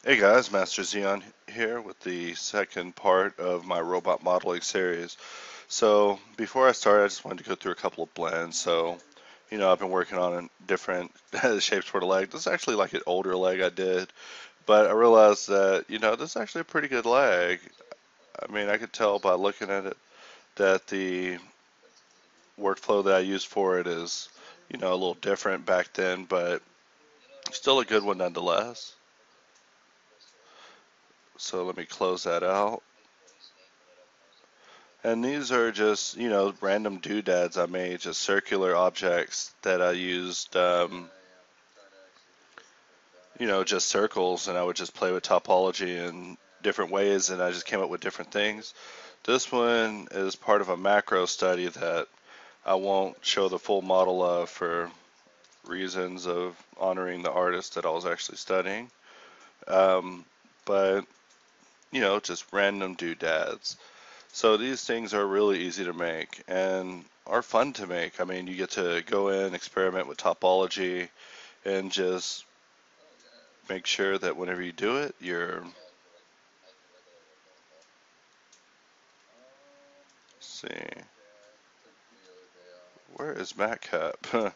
Hey guys, Master Xeon here with the second part of my robot modeling series. So before I start, I just wanted to go through a couple of blends. I've been working on different shapes for the leg. This is actually like an older leg I did, but I realized that, this is actually a pretty good leg. I mean, I could tell by looking at it that the workflow that I used for it is, a little different back then, but still a good one nonetheless. So let me close that out. And these are just, random doodads I made, just circular objects that I used, just circles, and I would just play with topology in different ways, and I just came up with different things. This one is part of a macro study that I won't show the full model of for reasons of honoring the artist that I was actually studying. Um, but, just random doodads. So these things are really easy to make and are fun to make. I mean, you get to go in, experiment with topology, and just make sure that whenever you do it, see, where is matcap?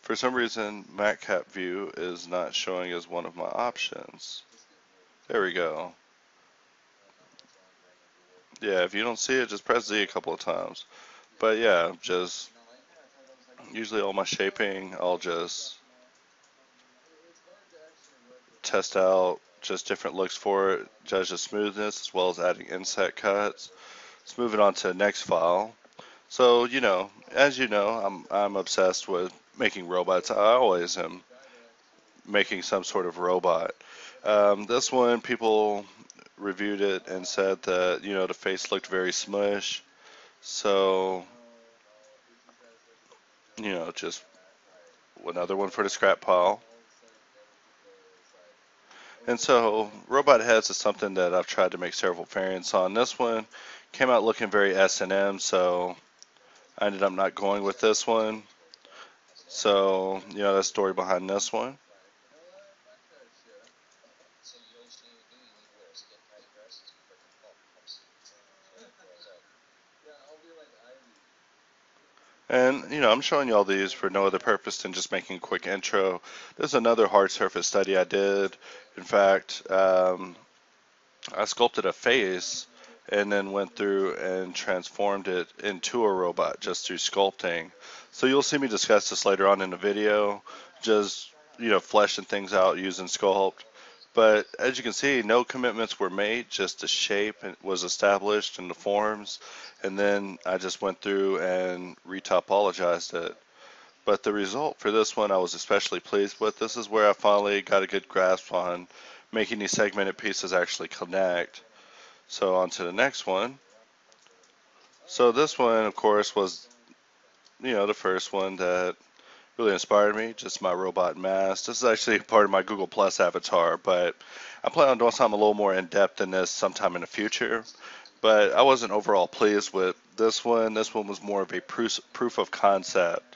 For some reason, matcap view is not showing as one of my options. There we go. Yeah, if you don't see it, just press Z a couple of times. But yeah, just usually all my shaping, I'll just test out just different looks for it, judge the smoothness as well as adding inset cuts. Let's move it on to the next file. So, as you know, I'm obsessed with making robots. I always am making some sort of robot. This one, people reviewed it and said that, the face looked very smush. So, just another one for the scrap pile. And so, robot heads is something that I've tried to make several variants on. This one came out looking very S&M, so I ended up not going with this one. So, the story behind this one. And, I'm showing you all these for no other purpose than just making a quick intro. There's another hard surface study I did. In fact, I sculpted a face and then went through and transformed it into a robot just through sculpting. So you'll see me discuss this later on in the video, just, fleshing things out using sculpt. But as you can see, no commitments were made, just the shape was established and the forms, and then I just went through and retopologized it. But the result for this one I was especially pleased with. This is where I finally got a good grasp on making these segmented pieces actually connect. So on to the next one. So this one, of course, was, the first one that really inspired me, just my robot mask. This is actually part of my Google Plus avatar, but I plan on doing something a little more in depth than this sometime in the future. But I wasn't overall pleased with this one. This one was more of a proof of concept.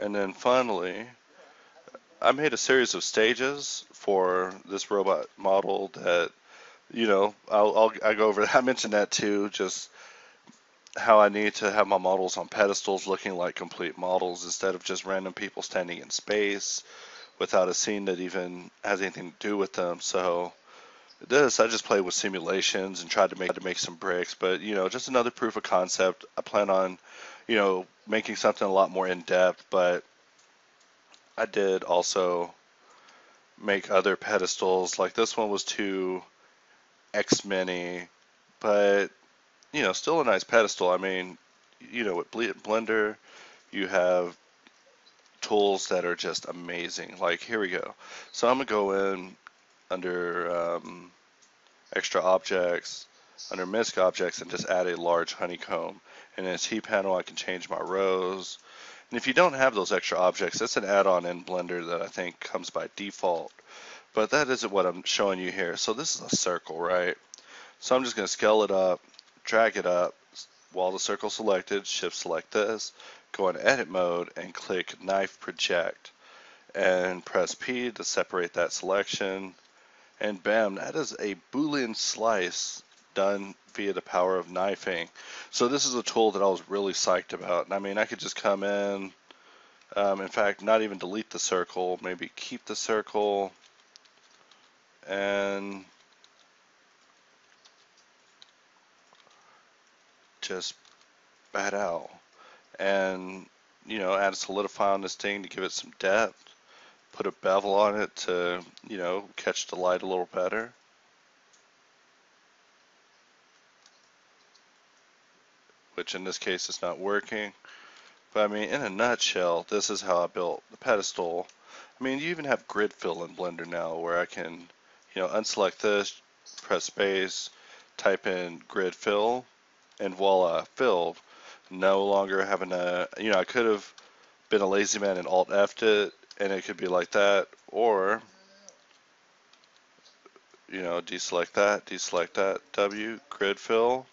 And then finally, I made a series of stages for this robot model that, I go over. I mentioned that too, just how I need to have my models on pedestals looking like complete models instead of just random people standing in space without a scene that even has anything to do with them. So this, I just played with simulations and tried to make some bricks, but just another proof of concept. I plan on, making something a lot more in depth, but I did also make other pedestals. Like this one was too X many, but still a nice pedestal. I mean, with Blender, you have tools that are just amazing. Like here we go. So I'm gonna go in under extra objects, under misc objects, and just add a large honeycomb. And in T-panel, I can change my rows. And if you don't have those extra objects, that's an add-on in Blender that I think comes by default. But that isn't what I'm showing you here. So this is a circle, right? So I'm just going to scale it up, drag it up, while the circle's selected, shift select this, go in edit mode and click knife project. and press P to separate that selection, and bam, that is a Boolean slice done via the power of knifing. So this is a tool that I was really psyched about. I mean, I could just come in fact, not even delete the circle, maybe keep the circle, and just bat out. And, add a solidify on this thing to give it some depth. Put a bevel on it to, catch the light a little better. Which in this case is not working. But I mean, in a nutshell, this is how I built the pedestal. I mean, you even have grid fill in Blender now where I can, unselect this, press space, type in grid fill, and voila, filled. No longer having to, I could have been a lazy man and alt F'd it, and it could be like that, or, deselect that, W, grid fill,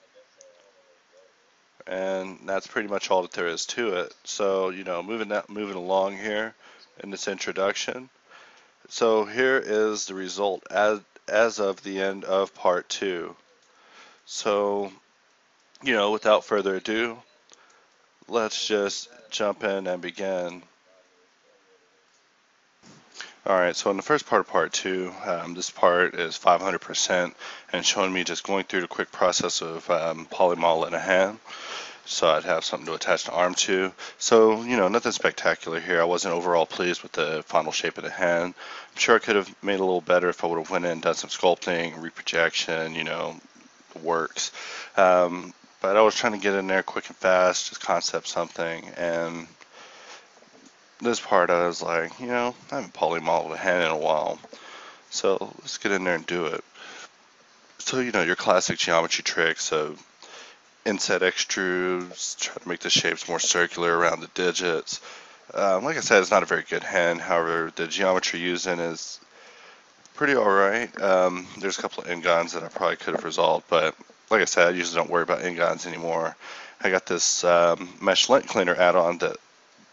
and that's pretty much all that there is to it. So, moving along here in this introduction. So here is the result as of the end of part 2. So, without further ado, let's just jump in and begin. Alright, so in the first part of part 2, this part is 500% and showing me just going through the quick process of polymodeling a hand. So I'd have something to attach the arm to. So, nothing spectacular here. I wasn't overall pleased with the final shape of the hand. I'm sure I could have made it a little better if I would have went in and done some sculpting, reprojection, works. But I was trying to get in there quick and fast, just concept something, and this part I was like, I haven't polymodeled a hand in a while, so let's get in there and do it. So, your classic geometry tricks of inset extrudes, try to make the shapes more circular around the digits. Like I said, it's not a very good hand, however, the geometry used in is pretty alright. There's a couple of ingons that I probably could have resolved, but like I said, I usually don't worry about ingons anymore. I got this mesh lint cleaner add-on that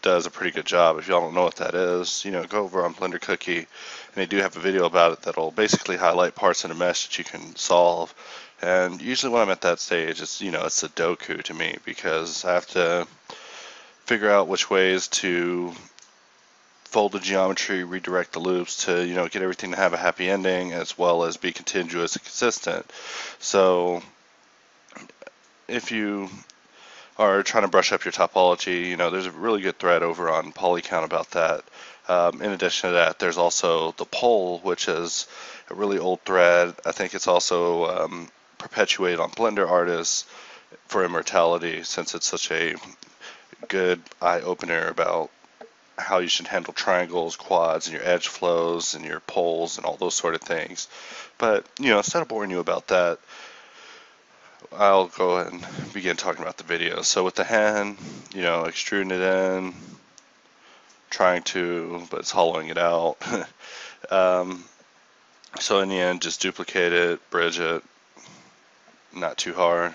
does a pretty good job. If y'all don't know what that is, go over on Blender Cookie, and they do have a video about it that'll basically highlight parts in a mesh that you can solve. And usually when I'm at that stage, it's it's Sudoku to me, because I have to figure out which ways to fold the geometry, redirect the loops to get everything to have a happy ending, as well as be continuous and consistent. So if you are trying to brush up your topology, there's a really good thread over on Polycount about that. In addition to that, there's also the poll, which is a really old thread. I think it's also perpetuated on Blender Artists for immortality, since it's such a good eye-opener about how you should handle triangles, quads, and your edge flows, and your poles, and all those sort of things. But, instead of boring you about that, I'll go ahead and begin talking about the video. So with the hand, extruding it in, trying to, but it's hollowing it out. So in the end, just duplicate it, bridge it, not too hard.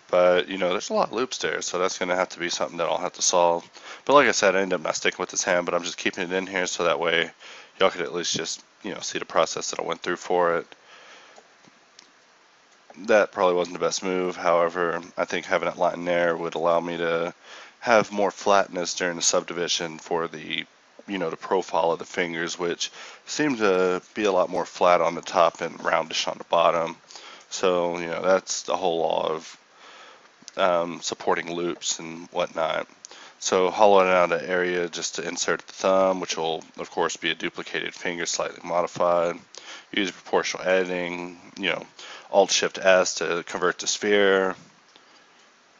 But, there's a lot of loops there, so that's going to have to be something that I'll have to solve. But like I said, I ended up not sticking with this hand, but I'm just keeping it in here so that way y'all could at least just, see the process that I went through for it. That probably wasn't the best move. However, I think having it lying there would allow me to have more flatness during the subdivision for the, the profile of the fingers, which seem to be a lot more flat on the top and roundish on the bottom. So, that's the whole law of supporting loops and whatnot. So hollowing out an area just to insert the thumb, which will of course be a duplicated finger slightly modified. Use proportional editing, Alt-Shift-S to convert to sphere.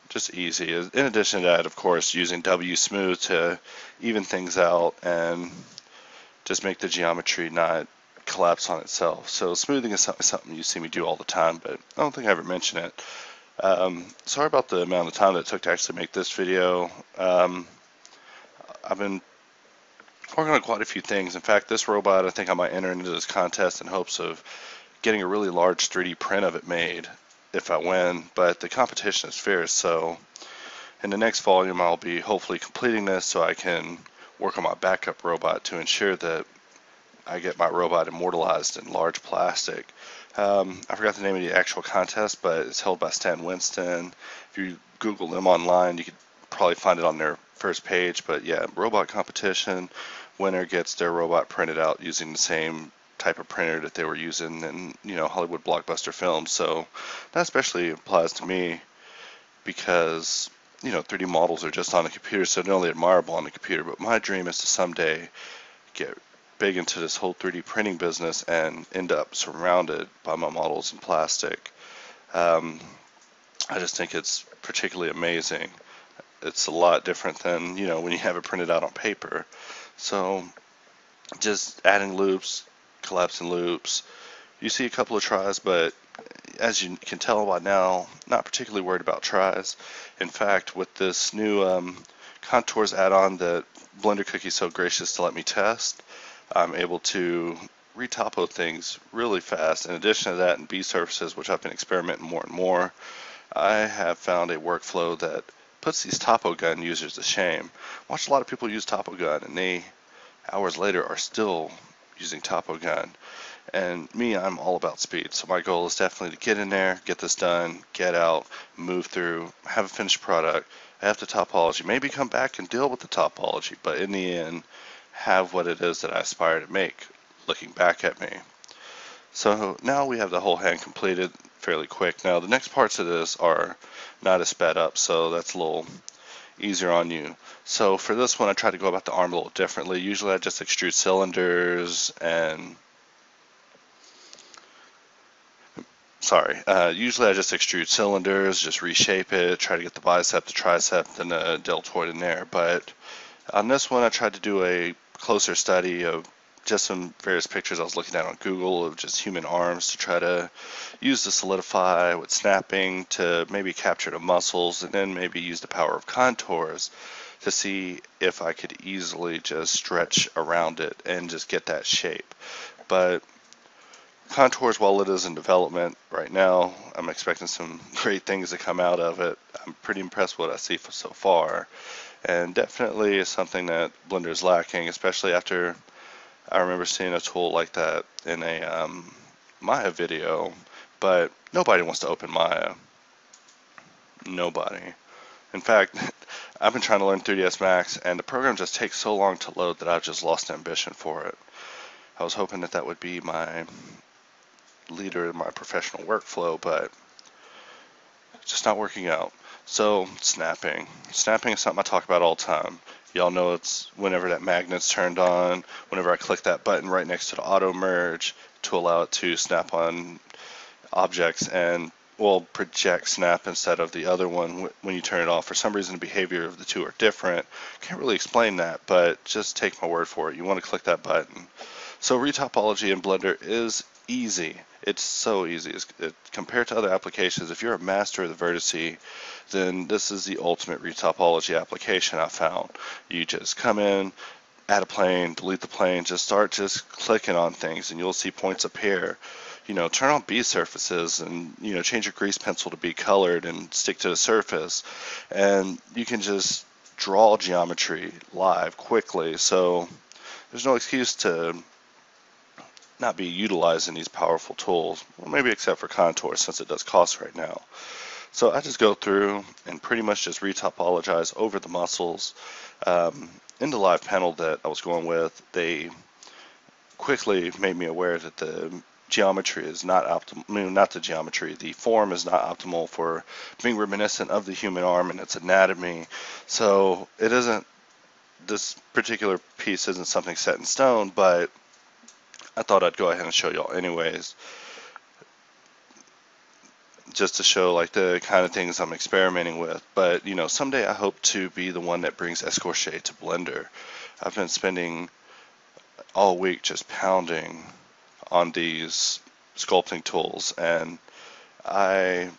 Just easy. In addition to that, of course, using W-Smooth to even things out and just make the geometry not collapse on itself. So smoothing is something you see me do all the time, but I don't think I ever mention it. Sorry about the amount of time that it took to actually make this video. I've been working on quite a few things. In fact, this robot, I think I might enter into this contest in hopes of getting a really large 3D print of it made if I win, but the competition is fierce, so in the next volume I'll be hopefully completing this so I can work on my backup robot to ensure that I get my robot immortalized in large plastic. I forgot the name of the actual contest, but it's held by Stan Winston. If you Google them online, you could probably find it on their first page. But yeah, robot competition. Winner gets their robot printed out using the same type of printer that they were using in, Hollywood blockbuster films. So that especially applies to me because 3D models are just on the computer, so they're only admirable on the computer. But my dream is to someday get big into this whole 3D printing business and end up surrounded by my models in plastic. Um, I just think it's particularly amazing. It's a lot different than, when you have it printed out on paper. So just adding loops, collapsing loops. You see a couple of tries, but as you can tell by now, not particularly worried about tries. In fact, with this new contours add-on that Blender Cookie's so gracious to let me test, I'm able to retopo things really fast. In addition to that, in B surfaces, which I've been experimenting more and more, I have found a workflow that puts these topo gun users to shame. Watch a lot of people use topo gun, and they, hours later, are still using topo gun. And me, I'm all about speed. So my goal is definitely to get in there, get this done, get out, move through, have a finished product, have the topology, maybe come back and deal with the topology, but in the end, have what it is that I aspire to make, looking back at me. So now we have the whole hand completed fairly quick. Now the next parts of this are not as sped up, so that's a little easier on you. So for this one, I try to go about the arm a little differently. Usually I just extrude cylinders and usually I just extrude cylinders, just reshape it, try to get the bicep, the tricep, and the deltoid in there. But on this one, I tried to do a closer study of just some various pictures I was looking at on Google of just human arms to try to use the solidify with snapping to maybe capture the muscles and then maybe use the power of contours to see if I could easily just stretch around it and just get that shape. But contours, while it is in development right now, I'm expecting some great things to come out of it. I'm pretty impressed with what I see so far, and definitely is something that Blender is lacking, especially after I remember seeing a tool like that in a Maya video, but nobody wants to open Maya. Nobody. In fact, I've been trying to learn 3ds Max, and the program just takes so long to load that I've just lost ambition for it. I was hoping that that would be my leader in my professional workflow, but it's just not working out. So snapping is something I talk about all the time. Y'all know it's whenever that magnet's turned on, whenever I click that button right next to the auto merge to allow it to snap on objects and project snap instead of the other one when you turn it off. For some reason the behavior of the two are different. Can't really explain that, but just take my word for it. You want to click that button. So retopology in Blender is easy. It's so easy. Compared to other applications, if you're a master of the vertice, then this is the ultimate retopology application I found. You just come in, add a plane, delete the plane, just start just clicking on things and you'll see points appear. Turn on B surfaces and, change your grease pencil to be colored and stick to the surface. And you can just draw geometry live quickly. So there's no excuse to not be utilizing these powerful tools, well, maybe except for contours since it does cost right now. So I just go through and pretty much just retopologize over the muscles. In the live panel that I was going with, they quickly made me aware that the geometry is not optimal, not the geometry, the form is not optimal for being reminiscent of the human arm and its anatomy. So it isn't, this particular piece isn't something set in stone, but I thought I'd go ahead and show y'all anyways, just to show like the kind of things I'm experimenting with. But someday I hope to be the one that brings Escorche to Blender. I've been spending all week just pounding on these sculpting tools, and I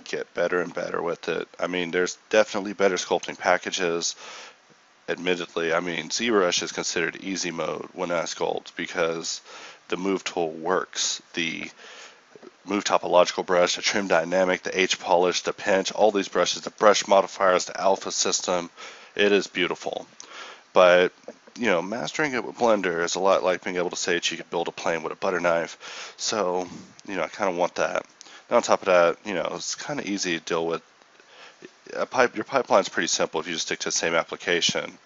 get better and better with it. I mean, there's definitely better sculpting packages. Admittedly, I mean, ZBrush is considered easy mode when I sculpt because the move tool works. The move topological brush, the trim dynamic, the H polish, the pinch, all these brushes, the brush modifiers, the alpha system, it is beautiful. But mastering it with Blender is a lot like being able to say that you could build a plane with a butter knife. So, I kind of want that. And on top of that, it's kind of easy to deal with. Your pipeline's pretty simple if you just stick to the same application.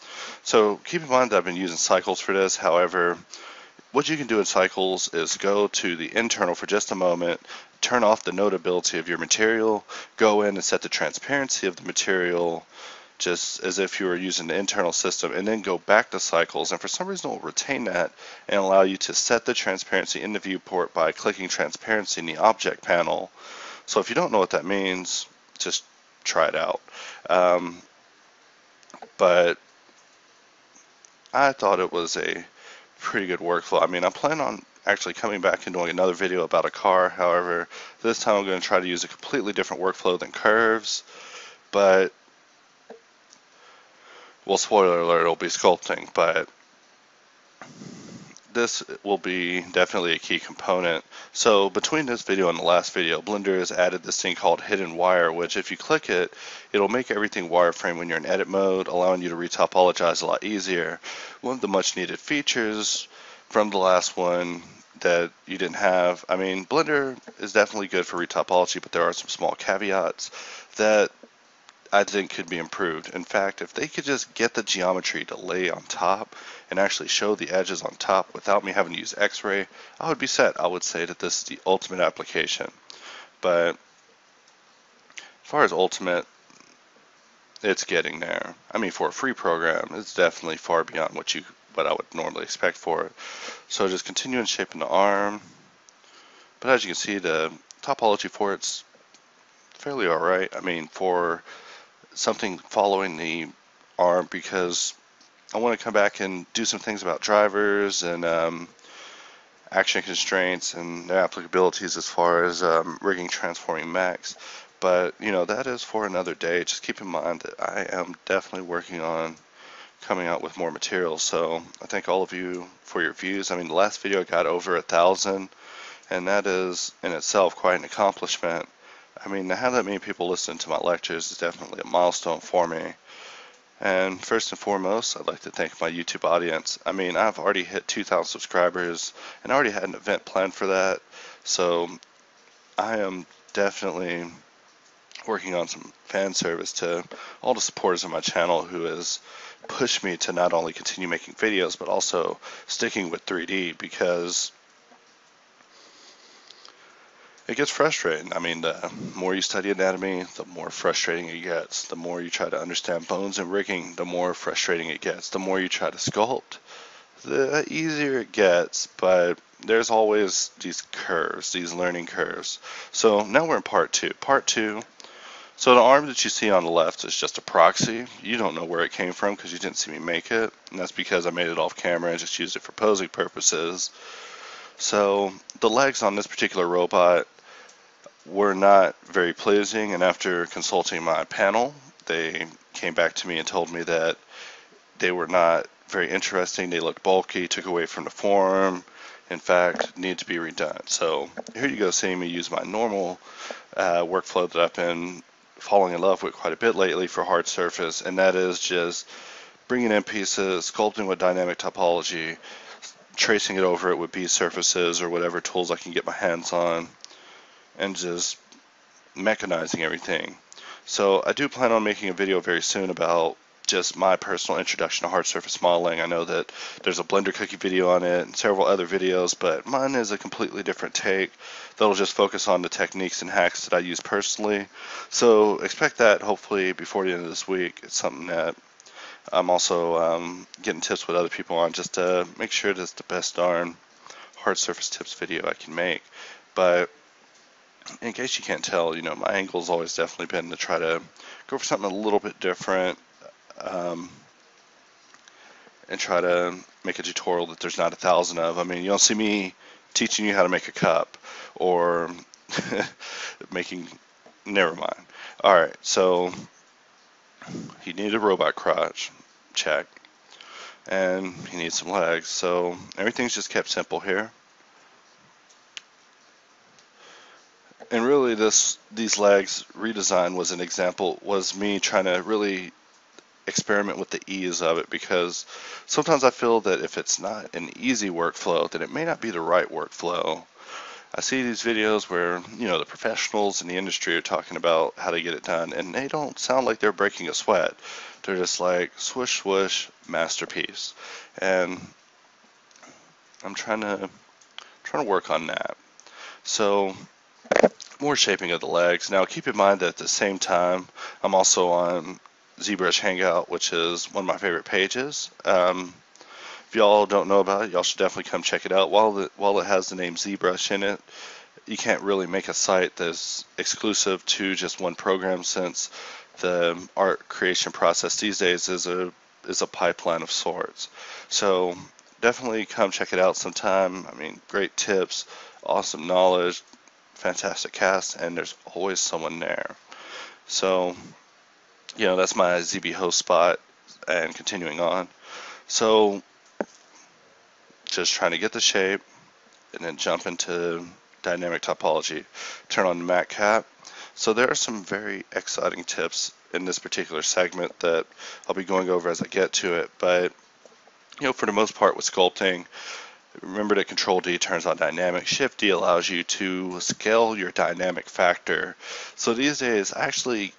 So keep in mind that I've been using cycles for this. However, what you can do in cycles is go to the internal for just a moment, turn off the notability of your material, go in and set the transparency of the material, just as if you were using the internal system, and then go back to cycles, and for some reason it will retain that and allow you to set the transparency in the viewport by clicking transparency in the object panel. So if you don't know what that means, just try it out. But I thought it was a pretty good workflow. I mean, I plan on actually coming back and doing another video about a car. However, this time I'm going to try to use a completely different workflow than curves, but well, spoiler alert, it'll be sculpting, but this will be definitely a key component. So between this video and the last video, Blender has added this thing called hidden wire, which if you click it, it'll make everything wireframe when you're in edit mode, allowing you to retopologize a lot easier. One of the much needed features from the last one that you didn't have. I mean, Blender is definitely good for retopology, but there are some small caveats that I think could be improved. In fact, if they could just get the geometry to lay on top and actually show the edges on top without me having to use X-ray, I would be set. I would say that this is the ultimate application. But as far as ultimate, it's getting there. I mean, for a free program, it's definitely far beyond what I would normally expect for it. So just continuing shaping the arm. But as you can see, the topology for it's fairly alright. I mean, for something following the arm, because I want to come back and do some things about drivers and action constraints and their applicabilities as far as rigging transforming mechs. But that is for another day. Just keep in mind that I am definitely working on coming out with more material. So I thank all of you for your views. I mean, the last video got over 1,000, and that is in itself quite an accomplishment. I mean, to have that many people listen to my lectures is definitely a milestone for me. And first and foremost, I'd like to thank my YouTube audience. I mean, I've already hit 2,000 subscribers, and I already had an event planned for that. So I am definitely working on some fan service to all the supporters of my channel who has pushed me to not only continue making videos, but also sticking with 3D, because it gets frustrating. I mean, the more you study anatomy, the more frustrating it gets. The more you try to understand bones and rigging, the more frustrating it gets. The more you try to sculpt, the easier it gets, but there's always these curves, these learning curves. So now we're in part two. Part two, so the arm that you see on the left is just a proxy. You don't know where it came from because you didn't see me make it, and that's because I made it off camera and just used it for posing purposes. So the legs on this particular robot were not very pleasing, and after consulting my panel, they came back to me and told me that they were not very interesting. They looked bulky, took away from the form, in fact, need to be redone. So here you go, seeing me use my normal workflow that I've been falling in love with quite a bit lately for hard surface, and that is just bringing in pieces, sculpting with dynamic topology, tracing it over it with B surfaces or whatever tools I can get my hands on, and just mechanizing everything. So I do plan on making a video very soon about just my personal introduction to hard surface modeling. I know that there's a Blender cookie video on it and several other videos, but mine is a completely different take that'll just focus on the techniques and hacks that I use personally. So expect that hopefully before the end of this week. It's something that I'm also getting tips with other people on, just to make sure that it's the best darn hard surface tips video I can make. But in case you can't tell, my angle's always definitely been to try to go for something a little bit different, and try to make a tutorial that there's not 1,000 of. I mean, you don't see me teaching you how to make a cup or never mind. Alright, so he needed a robot crotch, check, and he needs some legs, so everything's just kept simple here. And really these legs redesign was me trying to really experiment with the ease of it, because sometimes I feel that if it's not an easy workflow, then it may not be the right workflow. I see these videos where, the professionals in the industry are talking about how to get it done, and they don't sound like they're breaking a sweat. They're just like, swoosh, swoosh, masterpiece. And I'm trying to work on that. So, more shaping of the legs. Now, keep in mind that at the same time, I'm also on ZBrush Hangout, which is one of my favorite pages. If y'all don't know about it, y'all should definitely come check it out. While it has the name ZBrush in it, you can't really make a site that's exclusive to just one program, since the art creation process these days is a pipeline of sorts. So definitely come check it out sometime. I mean, great tips, awesome knowledge, fantastic cast, and there's always someone there. So, that's my ZB host spot, and continuing on. So, just trying to get the shape, and then jump into dynamic topology, turn on the matte cap. So there are some very exciting tips in this particular segment that I'll be going over as I get to it, but for the most part with sculpting, remember that Control D turns on dynamic, Shift D allows you to scale your dynamic factor. So these days I actually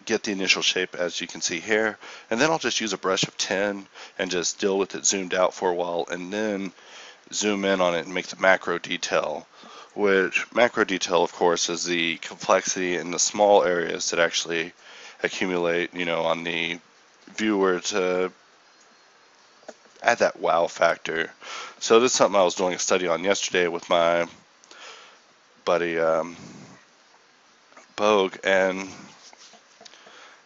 get the initial shape as you can see here, and then I'll just use a brush of 10 and just deal with it zoomed out for a while, and then zoom in on it and make the macro detail, which macro detail of course is the complexity in the small areas that actually accumulate on the viewer to add that wow factor. So this is something I was doing a study on yesterday with my buddy Bogue, and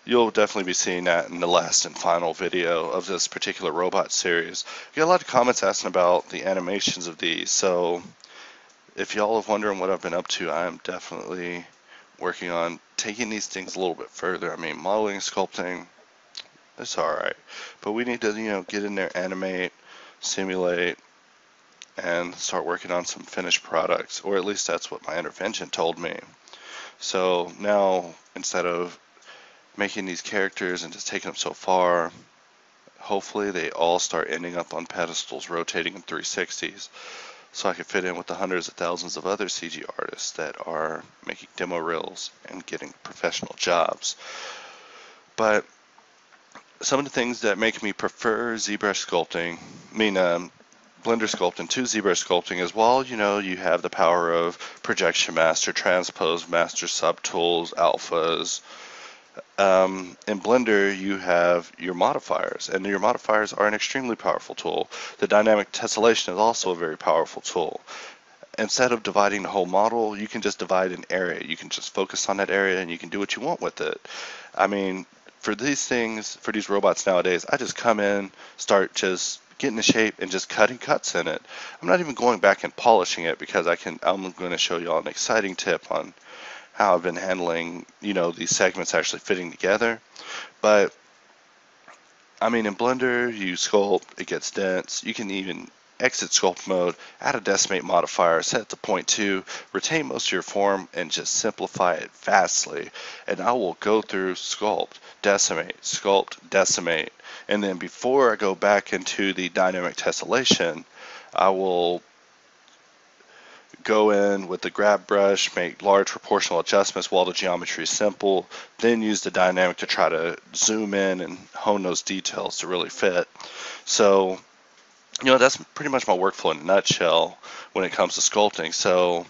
you'll definitely be seeing that in the last and final video of this particular robot series. I get a lot of comments asking about the animations of these, so if y'all are wondering what I've been up to, I am definitely working on taking these things a little bit further. I mean, modeling, sculpting, it's alright, but we need to, get in there, animate, simulate, and start working on some finished products, or at least that's what my intervention told me. So now, instead of making these characters and just taking them so far, hopefully they all start ending up on pedestals rotating in 360s, so I can fit in with the hundreds of thousands of other CG artists that are making demo reels and getting professional jobs. But some of the things that make me prefer ZBrush sculpting, Blender sculpting to ZBrush sculpting, is while you have the power of projection master, transpose master, subtools, alphas. In Blender, you have your modifiers, and your modifiers are an extremely powerful tool. The dynamic tessellation is also a very powerful tool. Instead of dividing the whole model, you can just divide an area. You can just focus on that area, and you can do what you want with it. I mean, for these things, for these robots nowadays, I just come in, start just getting the shape, and just cutting cuts in it. I'm not even going back and polishing it, because I'm going to show you all an exciting tip on how I've been handling, these segments actually fitting together. But I mean, in Blender, you sculpt, it gets dense. You can even exit sculpt mode, add a decimate modifier, set it to 0.2, retain most of your form, and just simplify it vastly. And I will go through sculpt, decimate, and then before I go back into the dynamic tessellation, I will go in with the grab brush, make large proportional adjustments while the geometry is simple, then use the dynamic to try to zoom in and hone those details to really fit. So, that's pretty much my workflow in a nutshell when it comes to sculpting. So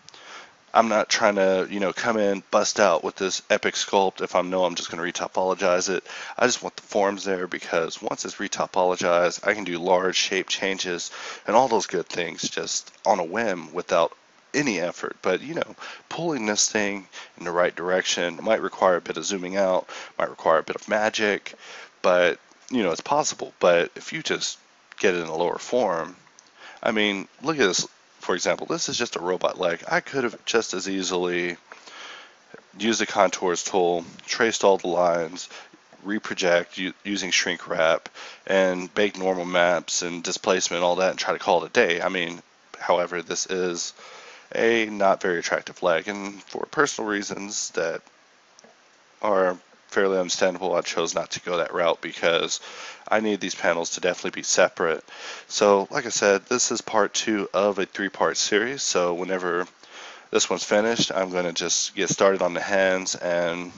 I'm not trying to, come in, bust out with this epic sculpt if I know I'm just going to retopologize it. I just want the forms there, because once it's retopologized, I can do large shape changes and all those good things just on a whim without any effort. But pulling this thing in the right direction might require a bit of zooming out, might require a bit of magic, but it's possible. But if you just get it in a lower form, I mean, look at this. For example, this is just a robot leg. I could have just as easily used the contours tool, traced all the lines, reproject using shrink wrap, and bake normal maps and displacement, all that, and try to call it a day. I mean, however, this is a not very attractive leg, and for personal reasons that are fairly understandable. I chose not to go that route because I need these panels to definitely be separate. So, like I said, this is part 2 of a 3-part series. So whenever this one's finished, I'm going to just get started on the hands and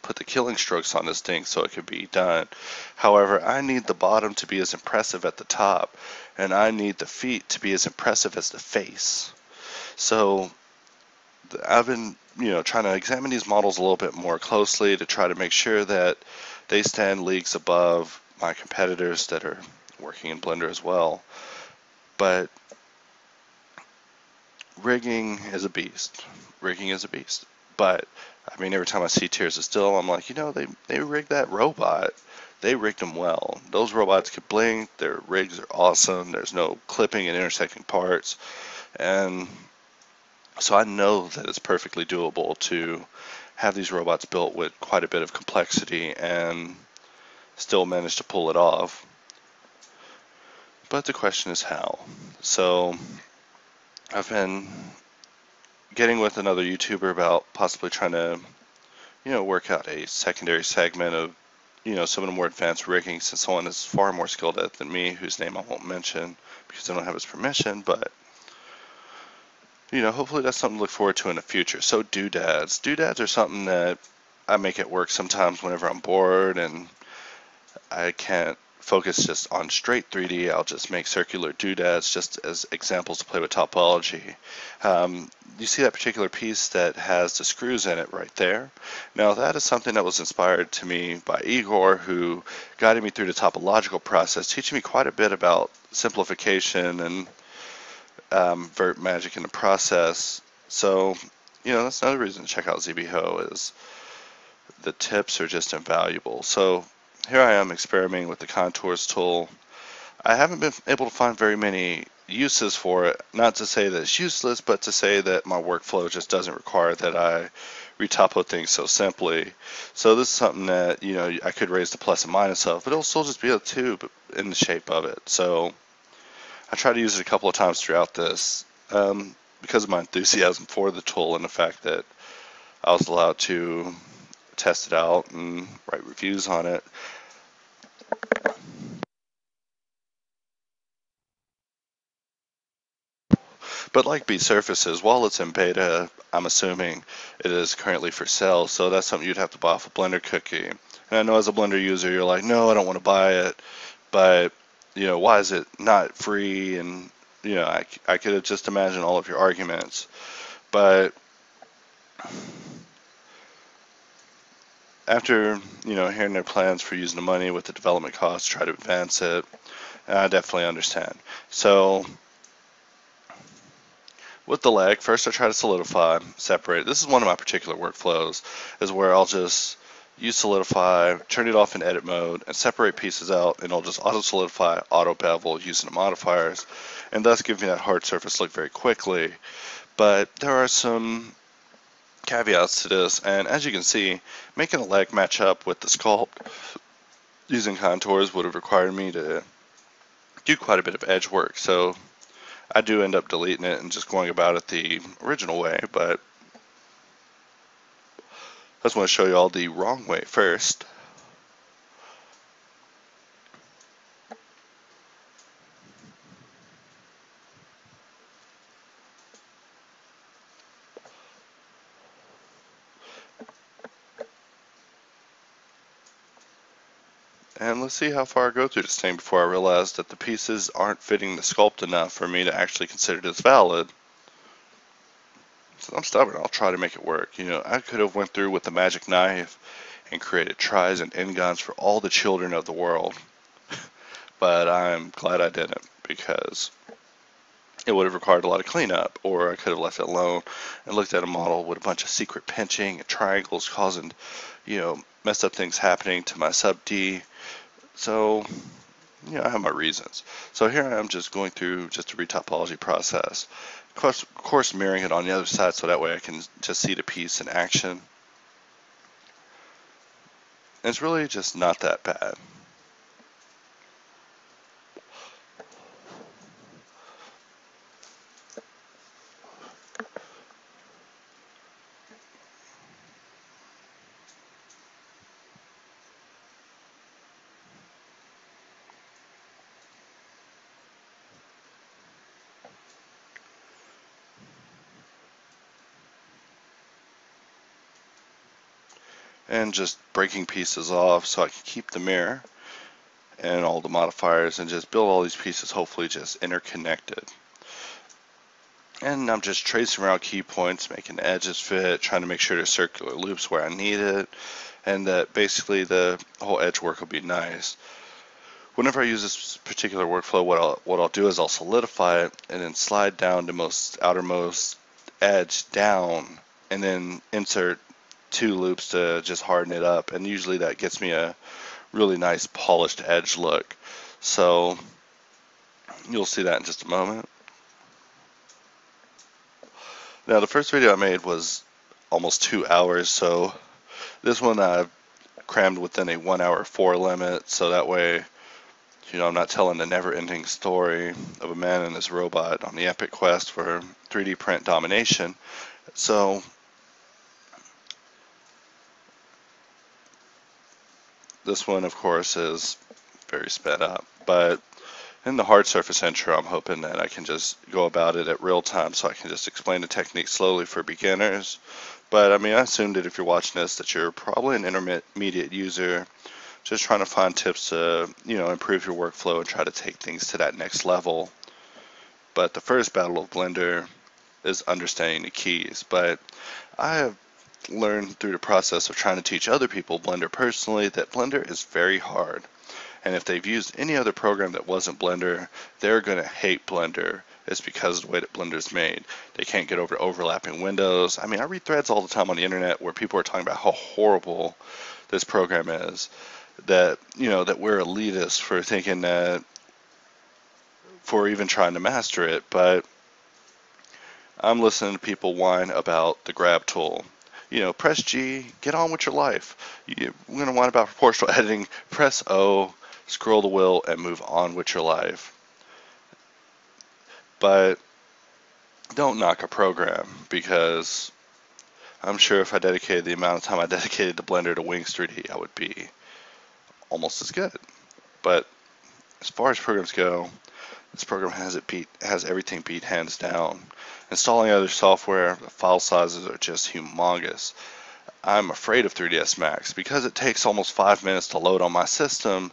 put the killing strokes on this thing so it could be done. However, I need the bottom to be as impressive at the top, and I need the feet to be as impressive as the face. So I've been, trying to examine these models a little bit more closely to try to make sure that they stand leagues above my competitors that are working in Blender as well. But rigging is a beast. Rigging is a beast. But I mean, every time I see Tears of Steel, I'm like, they rigged that robot. They rigged them well. Those robots can blink. Their rigs are awesome. There's no clipping and intersecting parts. And so I know that it's perfectly doable to have these robots built with quite a bit of complexity and still manage to pull it off. But the question is how. So I've been getting with another YouTuber about possibly trying to, work out a secondary segment of, some of the more advanced rigging, since someone is far more skilled at it than me, whose name I won't mention because I don't have his permission, but hopefully that's something to look forward to in the future. So doodads. Doodads are something that I make at work sometimes whenever I'm bored and I can't focus just on straight 3D. I'll just make circular doodads just as examples to play with topology. You see that particular piece that has the screws in it right there? Now that is something that was inspired to me by Igor, who guided me through the topological process, teaching me quite a bit about simplification and vert magic in the process. So, that's another reason to check out ZBHO is the tips are just invaluable. So here I am experimenting with the contours tool. I haven't been able to find very many uses for it. Not to say that it's useless, but to say that my workflow just doesn't require that I retopo things so simply. So this is something that, I could raise the plus and minus of, but it'll still just be a tube in the shape of it. So I tried to use it a couple of times throughout this because of my enthusiasm for the tool and the fact that I was allowed to test it out and write reviews on it. But like B Surfaces, while it's in beta, I'm assuming it is currently for sale, so that's something you'd have to buy off a Blender cookie. And I know as a Blender user, you're like, no, I don't want to buy it, but why is it not free? And I could just imagine all of your arguments, but after hearing their plans for using the money with the development costs, try to advance it, I definitely understand. So with the leg, first I try to solidify, separate. This is one of my particular workflows, is where I'll just use solidify, turn it off in edit mode, and separate pieces out, and I'll just auto solidify, auto bevel using the modifiers, and thus give me that hard surface look very quickly. But there are some caveats to this, and as you can see, making a leg match up with the sculpt using contours would have required me to do quite a bit of edge work. So I do end up deleting it and just going about it the original way, but I just want to show you all the wrong way first. And let's see how far I go through this thing before I realize that the pieces aren't fitting the sculpt enough for me to actually consider this valid. So I'm stubborn. I'll try to make it work. I could have went through with the magic knife and created tries and endgons for all the children of the world. But I'm glad I didn't, because it would have required a lot of cleanup, or I could have left it alone and looked at a model with a bunch of secret pinching and triangles causing, messed up things happening to my sub D. So, I have my reasons. So here I am just going through just a retopology process. Of course, mirroring it on the other side so that way I can just see the piece in action. And it's really just not that bad. and just breaking pieces off so I can keep the mirror and all the modifiers and just build all these pieces hopefully just interconnected. And I'm just tracing around key points, making the edges fit, trying to make sure there's circular loops where I need it, and that basically the whole edge work will be nice. Whenever I use this particular workflow, what I'll do is I'll solidify it and then slide down the most outermost edge down, and then insert 2 loops to just harden it up. And usually that gets me a really nice polished edge look. So you'll see that in just a moment. Now the first video I made was almost 2 hours, so this one I've crammed within a 1 hour 4 limit, so that way, you know, I'm not telling the never-ending story of a man and his robot on the epic quest for 3D print domination. So this one, of course, is very sped up, but in the hard surface intro, I'm hoping that I can just go about it at real time so I can just explain the technique slowly for beginners. But I mean, I assume that if you're watching this, that you're probably an intermediate user, just trying to find tips to, you know, improve your workflow and try to take things to that next level. But the first battle of Blender is understanding the keys. But I have learned through the process of trying to teach other people Blender personally that Blender is very hard. And if they've used any other program that wasn't Blender, they're going to hate Blender. It's because of the way that Blender's made. They can't get over overlapping windows. I mean, I read threads all the time on the internet where people are talking about how horrible this program is. That, you know, that we're elitist for thinking that, for even trying to master it. But I'm listening to people whine about the grab tool. You know, press G, get on with your life. We're going to whine about proportional editing, press O, scroll the wheel, and move on with your life. But don't knock a program, because I'm sure if I dedicated the amount of time I dedicated to Blender to Wings 3D, I would be almost as good. But as far as programs go, this program has everything beat hands down. Installing other software, the file sizes are just humongous. I'm afraid of 3ds Max because it takes almost 5 minutes to load on my system.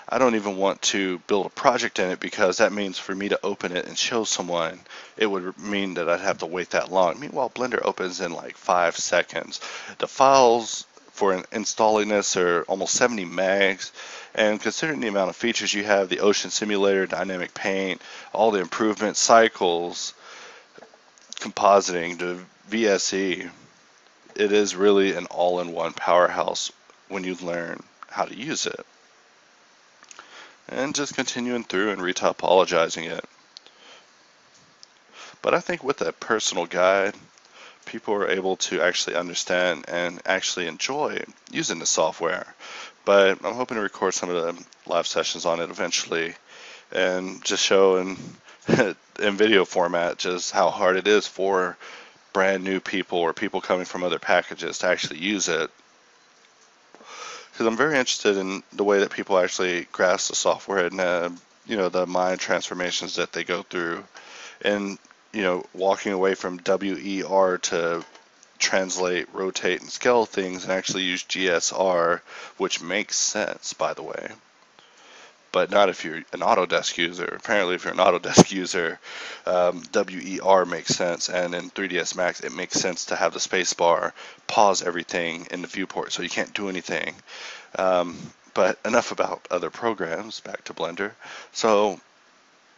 I don't even want to build a project in it because that means for me to open it and show someone, it would mean that I'd have to wait that long. Meanwhile, Blender opens in like 5 seconds. The files for installing this are almost 70 megs, and considering the amount of features you have, the ocean simulator, dynamic paint, all the improvement cycles, compositing, the VSE, it is really an all-in-one powerhouse when you learn how to use it. And just continuing through and retopologizing it. But I think with a personal guide, people are able to actually understand and actually enjoy using the software. But I'm hoping to record some of the live sessions on it eventually and just show in video format just how hard it is for brand new people or people coming from other packages to actually use it. Because I'm very interested in the way that people actually grasp the software and you know, the mind transformations that they go through, and you know, walking away from WER to translate, rotate, and scale things and actually use GSR, which makes sense, by the way. But not if you're an Autodesk user. Apparently, if you're an Autodesk user, WER makes sense, and in 3ds Max, it makes sense to have the spacebar pause everything in the viewport, so you can't do anything. But enough about other programs. Back to Blender. So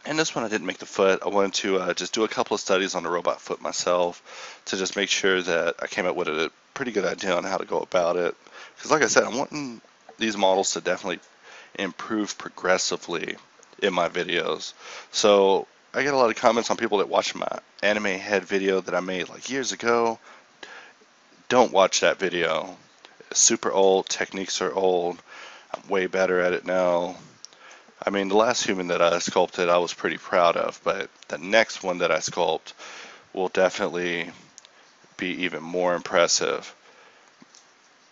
in this one, I didn't make the foot. I wanted to just do a couple of studies on the robot foot myself to just make sure that I came up with a pretty good idea on how to go about it. Because like I said, I'm wanting these models to definitely improve progressively in my videos. So I get a lot of comments on people that watch my anime head video that I made like years ago. Don't watch that video. It's super old, techniques are old. I'm way better at it now. I mean, the last human that I sculpted I was pretty proud of, but the next one that I sculpt will definitely be even more impressive,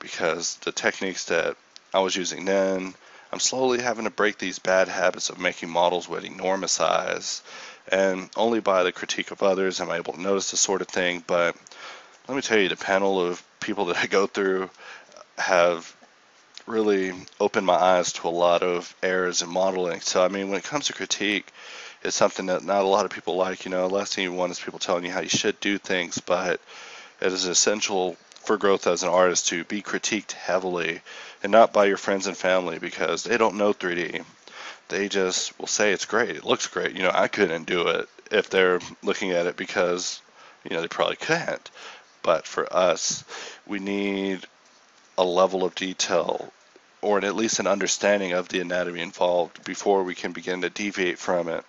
because the techniques that I was using then, I'm slowly having to break these bad habits of making models with enormous eyes, and only by the critique of others am I able to notice this sort of thing. But let me tell you, the panel of people that I go through, have really opened my eyes to a lot of errors in modeling. So, I mean, when it comes to critique, it's something that not a lot of people like. The last thing you want is people telling you how you should do things, but it is essential for growth as an artist to be critiqued heavily, and not by your friends and family, because they don't know 3D. They just will say it's great, it looks great. I couldn't do it if they're looking at it, because they probably can't. But for us, we need a level of detail, or at least an understanding of the anatomy involved, before we can begin to deviate from it.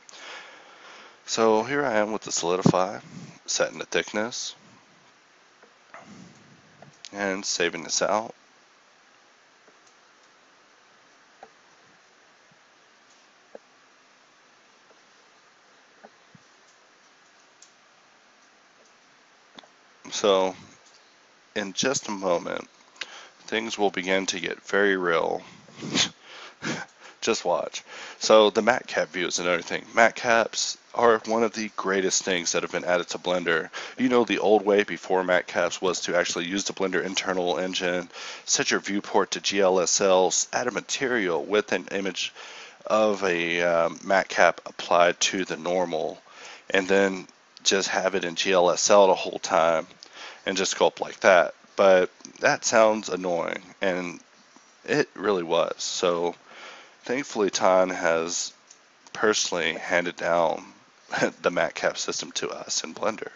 So here I am with the solidify, setting the thickness, and saving this out. So in just a moment, things will begin to get very real. Just watch. So the matte cap view is another thing. Matte caps are one of the greatest things that have been added to Blender. The old way before matte caps was to actually use the Blender internal engine, set your viewport to GLSL, add a material with an image of a matte cap applied to the normal, and then just have it in GLSL the whole time and just sculpt like that. But that sounds annoying, and it really was. So thankfully, Tan has personally handed down the matte cap system to us in Blender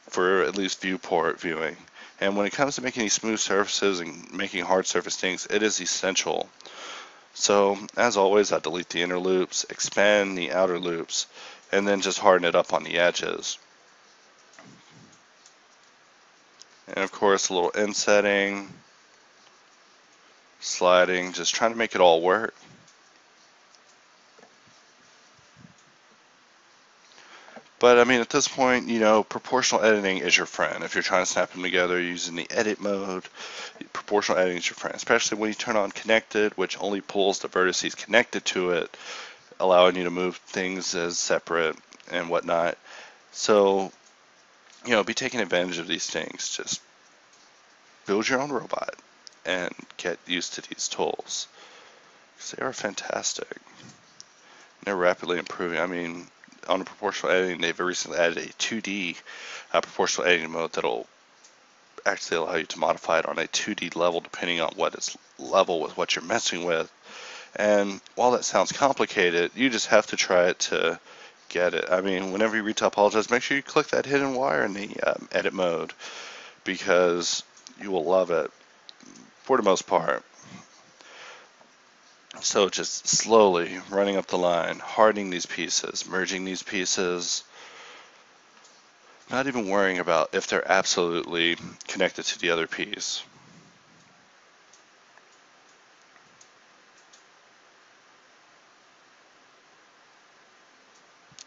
for at least viewport viewing. And when it comes to making these smooth surfaces and making hard surface things, it is essential. So as always, I delete the inner loops, expand the outer loops, and then just harden it up on the edges. And of course, a little insetting, sliding, just trying to make it all work. But I mean, at this point, proportional editing is your friend. If you're trying to snap them together using the edit mode, proportional editing is your friend, especially when you turn on connected, which only pulls the vertices connected to it, allowing you to move things as separate and whatnot. So, be taking advantage of these things. Just build your own robot and get used to these tools, because they are fantastic. They're rapidly improving. I mean, on the proportional editing, they've recently added a 2D proportional editing mode that'll actually allow you to modify it on a 2D level depending on what is level with what you're messing with. And while that sounds complicated, you just have to try it to get it. I mean, whenever you retopologize, make sure you click that hidden wire in the edit mode, because you will love it for the most part. So just slowly running up the line, hardening these pieces, merging these pieces, not even worrying about if they're absolutely connected to the other piece.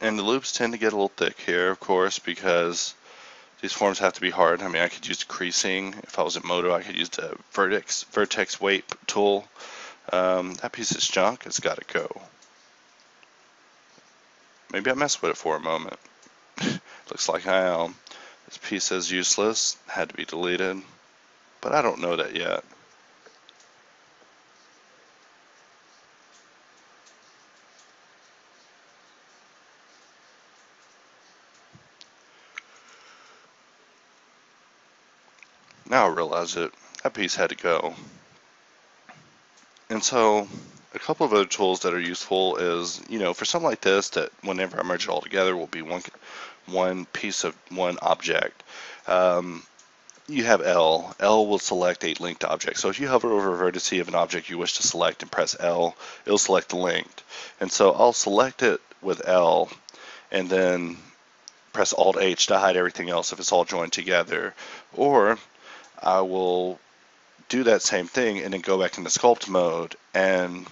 And the loops tend to get a little thick here, of course, because these forms have to be hard. I mean, I could use creasing. If I was in Moto, I could use the vertex weight tool. That piece is junk. It's got to go. Maybe I messed with it for a moment. Looks like I am. This piece is useless. Had to be deleted. But I don't know that yet. Now I realize it. That piece had to go. And so a couple of other tools that are useful is, for something like this, that whenever I merge it all together will be one piece of one object. You have L. L will select a linked object. So if you hover over a vertex of an object you wish to select and press L, it'll select the linked. And so I'll select it with L and then press Alt H to hide everything else if it's all joined together. Or I will do that same thing and then go back into sculpt mode and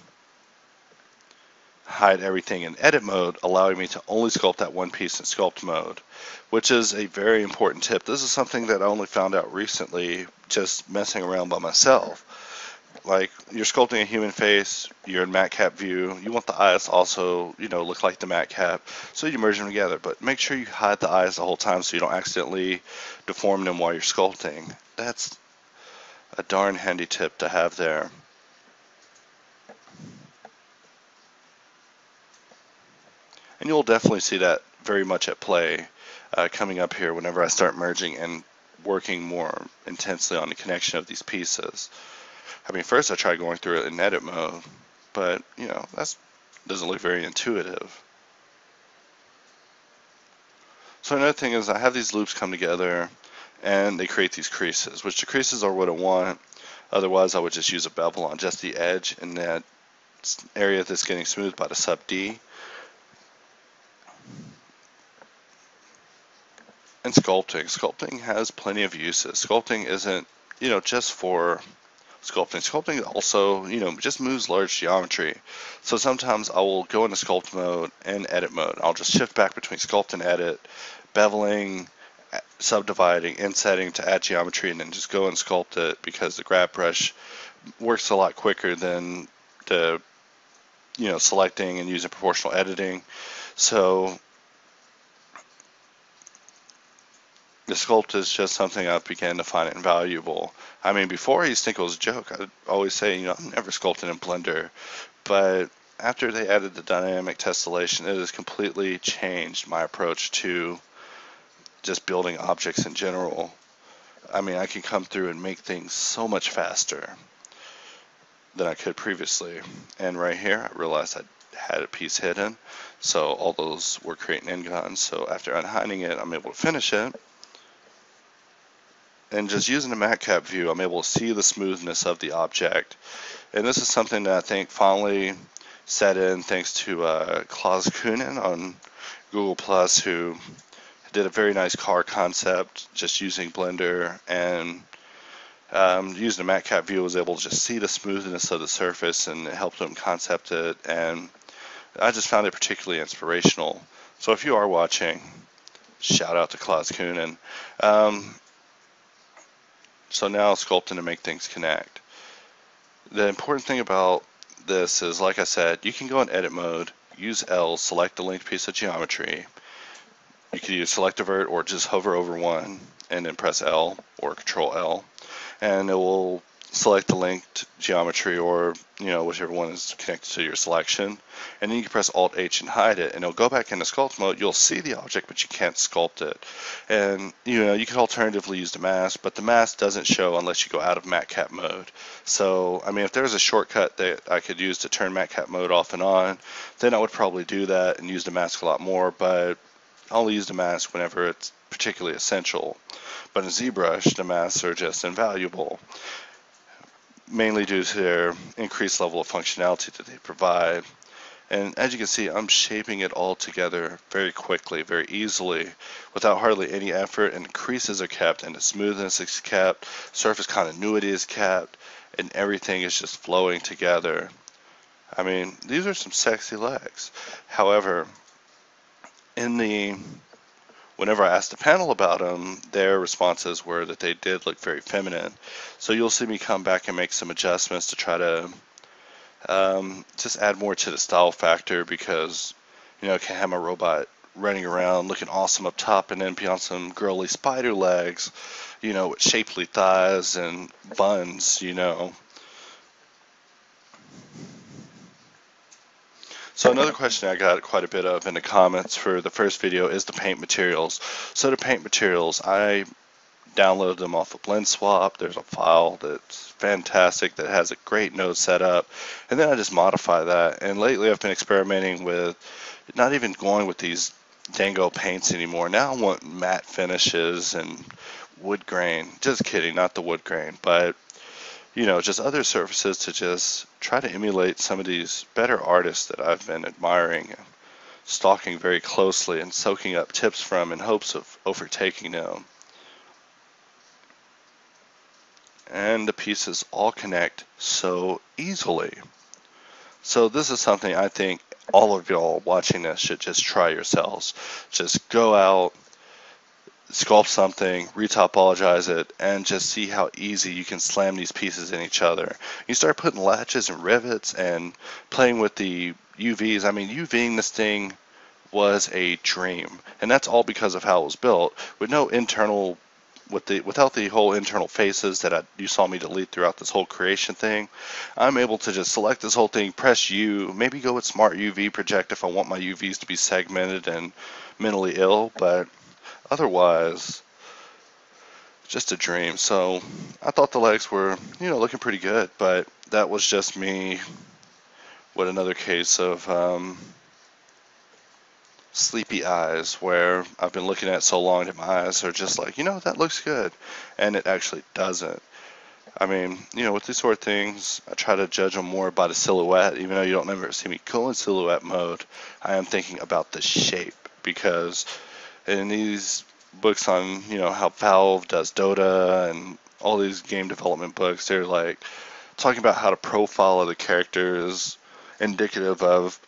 hide everything in edit mode, allowing me to only sculpt that one piece in sculpt mode, which is a very important tip. This is something that I only found out recently just messing around by myself. Like, you're sculpting a human face, you're in matte cap view, you want the eyes also, look like the matte cap, so you merge them together, but make sure you hide the eyes the whole time so you don't accidentally deform them while you're sculpting. That's a darn handy tip to have there. And you'll definitely see that very much at play coming up here whenever I start merging and working more intensely on the connection of these pieces. I mean, first I tried going through it in edit mode, but that doesn't look very intuitive. So another thing is I have these loops come together and they create these creases, which the creases are what I want. Otherwise I would just use a bevel on just the edge in that area that's getting smoothed by the sub D. And sculpting. Sculpting has plenty of uses. Sculpting isn't, just for sculpting. Sculpting also, just moves large geometry. So sometimes I will go into sculpt mode and edit mode. I'll just shift back between sculpt and edit, beveling, subdividing, insetting to add geometry, and then just go and sculpt it because the grab brush works a lot quicker than the, selecting and using proportional editing. So the sculpt is just something I began to find invaluable. I mean, before I used to think it was a joke. I'd always say, I'm never sculpting in Blender. But after they added the dynamic tessellation, it has completely changed my approach to just building objects in general. I mean, I can come through and make things so much faster than I could previously. And right here, I realized I had a piece hidden. So all those were creating end guns. So after unhiding it, I'm able to finish it. And just using the matcap view, I'm able to see the smoothness of the object. And this is something that I think finally set in thanks to Klaus Kuhnen on Google+, who did a very nice car concept just using Blender, and using the matcap view was able to just see the smoothness of the surface, and it helped him concept it, and I just found it particularly inspirational. So if you are watching, shout out to Klaus Kuhnen. So now sculpting to make things connect. The important thing about this is, like I said, you can go in edit mode, use L, select a linked piece of geometry. You can use select divert or just hover over one and then press L or Control L, and it will select the linked geometry, or whichever one is connected to your selection, and then you can press Alt H and hide it, and it'll go back into sculpt mode. You'll see the object, but you can't sculpt it. And you can alternatively use the mask, but the mask doesn't show unless you go out of matcap mode. So I mean, if there's a shortcut that I could use to turn matcap mode off and on, then I would probably do that and use the mask a lot more, but I only use the mask whenever it's particularly essential. But in ZBrush, the masks are just invaluable, mainly due to their increased level of functionality that they provide. And as you can see, I'm shaping it all together very quickly, very easily, without hardly any effort, and the creases are kept, and the smoothness is kept, surface continuity is kept, and everything is just flowing together. I mean, these are some sexy legs. However, whenever I asked the panel about them, their responses were that they did look very feminine. So you'll see me come back and make some adjustments to try to just add more to the style factor, because I can't have my robot running around looking awesome up top and then be on some girly spider legs, with shapely thighs and buns, So another question I got quite a bit of in the comments for the first video is the paint materials. So the paint materials, I downloaded them off of BlendSwap. There's a file that's fantastic that has a great node setup, and then I just modify that. And lately I've been experimenting with not even going with these dango paints anymore. Now I want matte finishes and wood grain. Just kidding, not the wood grain, but just other surfaces to just try to emulate some of these better artists that I've been admiring and stalking very closely and soaking up tips from in hopes of overtaking them. And the pieces all connect so easily. So this is something I think all of y'all watching this should just try yourselves. Just go out, sculpt something, retopologize it, and just see how easy you can slam these pieces in each other. You start putting latches and rivets and playing with the UVs. I mean, UVing this thing was a dream, and that's all because of how it was built, with no internal without the whole internal faces that you saw me delete throughout this whole creation thing, I'm able to just select this whole thing, press U, maybe go with Smart UV Project if I want my UVs to be segmented and mentally ill, but otherwise, just a dream. So I thought the legs were, looking pretty good, but that was just me with another case of sleepy eyes, where I've been looking at it so long that my eyes are just like, that looks good, and it actually doesn't. I mean, with these sort of things, I try to judge them more by the silhouette. Even though you don't ever see me go in silhouette mode, I am thinking about the shape, because in these books on, how Valve does Dota and all these game development books, they're like talking about how the profile of the character is indicative of,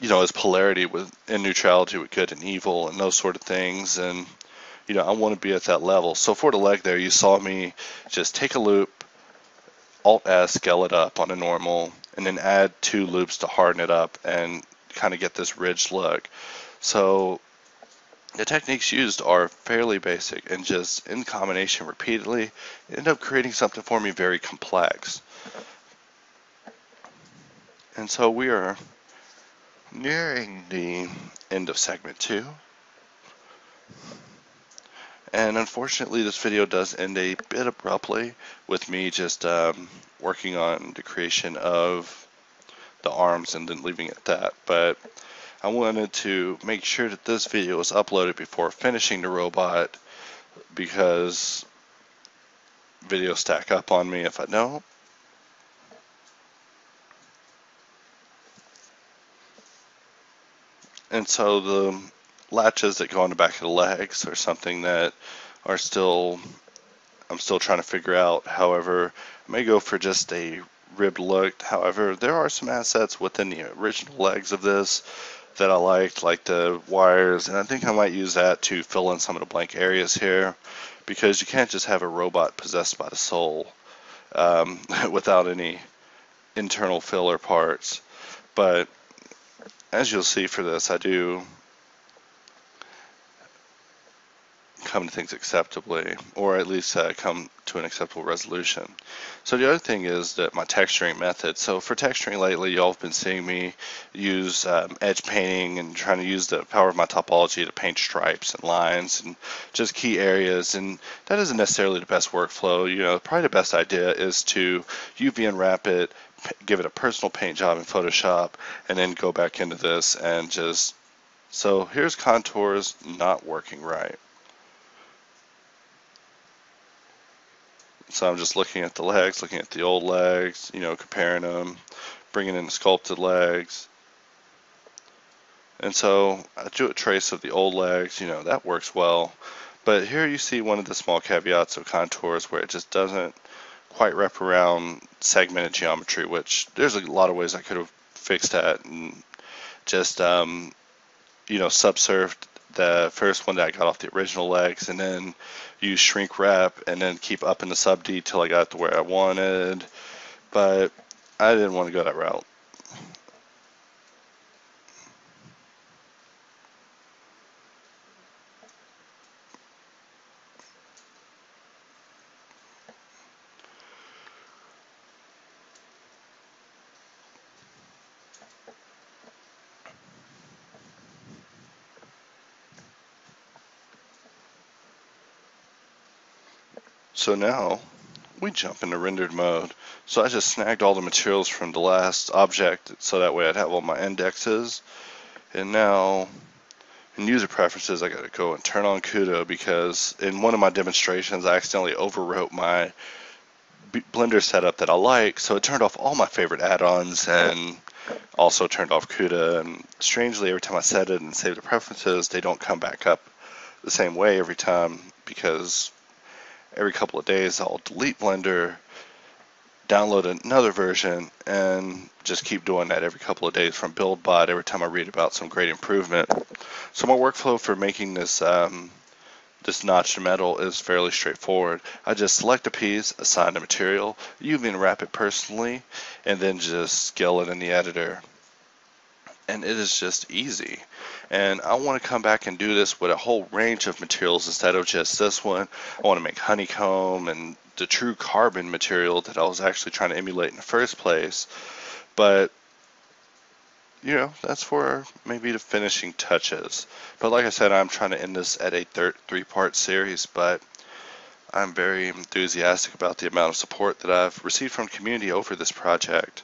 his polarity and neutrality with good and evil and those sort of things. And I want to be at that level. So for the leg there, you saw me just take a loop, Alt-S, scale it up on a normal, and then add 2 loops to harden it up and kind of get this ridged look. So the techniques used are fairly basic, and just in combination repeatedly, end up creating something for me very complex. And so we are nearing the end of segment 2. And unfortunately, this video does end a bit abruptly with me just working on the creation of the arms and then leaving it at that. But I wanted to make sure that this video was uploaded before finishing the robot, because videos stack up on me if I don't. And so the latches that go on the back of the legs are something that I'm still trying to figure out. However, I may go for just a ribbed look. However, there are some assets within the original legs of this that I liked, like the wires, and I think I might use that to fill in some of the blank areas here, because you can't just have a robot possessed by the soul without any internal filler parts. But as you'll see for this, I do come to things acceptably, or at least come to an acceptable resolution. So the other thing is that my texturing method. So for texturing lately, y'all have been seeing me use edge painting and trying to use the power of my topology to paint stripes and lines and just key areas, and that isn't necessarily the best workflow. Probably the best idea is to UV unwrap it, give it a personal paint job in Photoshop, and then go back into this and just... So here's contours not working right. So I'm just looking at the legs, looking at the old legs, comparing them, bringing in the sculpted legs. And so I do a trace of the old legs, that works well. But here you see one of the small caveats of contours where it just doesn't quite wrap around segmented geometry, which there's a lot of ways I could have fixed that and just, subsurfed the first one that I got off the original legs, and then use shrink wrap and then keep up in the sub D till I got to where I wanted, but I didn't want to go that route. So now we jump into rendered mode. So I just snagged all the materials from the last object so that way I'd have all my indexes. And now in user preferences, I gotta go and turn on CUDA, because in one of my demonstrations I accidentally overwrote my Blender setup that I like, so it turned off all my favorite add-ons and also turned off CUDA. And strangely, every time I set it and save the preferences, they don't come back up the same way every time, because every couple of days I'll delete Blender, download another version, and just keep doing that every couple of days from BuildBot every time I read about some great improvement. So my workflow for making this this notched metal is fairly straightforward. I just select a piece, assign a material, UV unwrap it personally, and then just scale it in the editor. and it is just easy. And I want to come back and do this with a whole range of materials instead of just this one. I want to make honeycomb and the true carbon material that I was actually trying to emulate in the first place. But that's for maybe the finishing touches. But like I said, I'm trying to end this at a three-part series, but I'm very enthusiastic about the amount of support that I've received from the community over this project.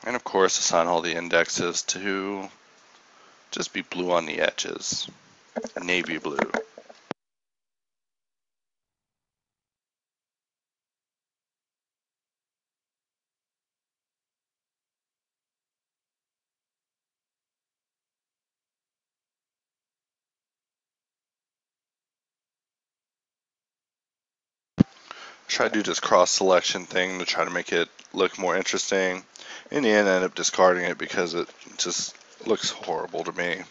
And of course, assign all the indexes to just be blue on the edges, navy blue. Try to do this cross selection thing to try to make it look more interesting. In the end, I end up discarding it because it just looks horrible to me.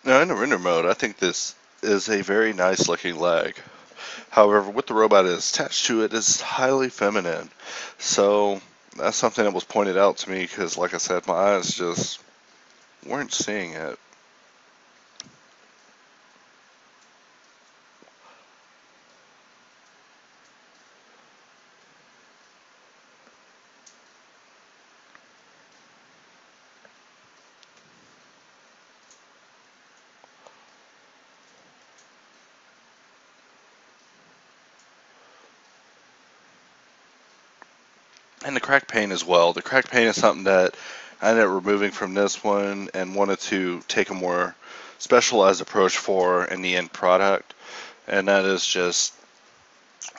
Now, in the render mode, I think this is a very nice looking leg. However, what the robot is attached to it is highly feminine. So that's something that was pointed out to me because, like I said, my eyes just weren't seeing it. And the crack paint as well. The crack paint is something that I ended up removing from this one and wanted to take a more specialized approach for in the end product. And that is just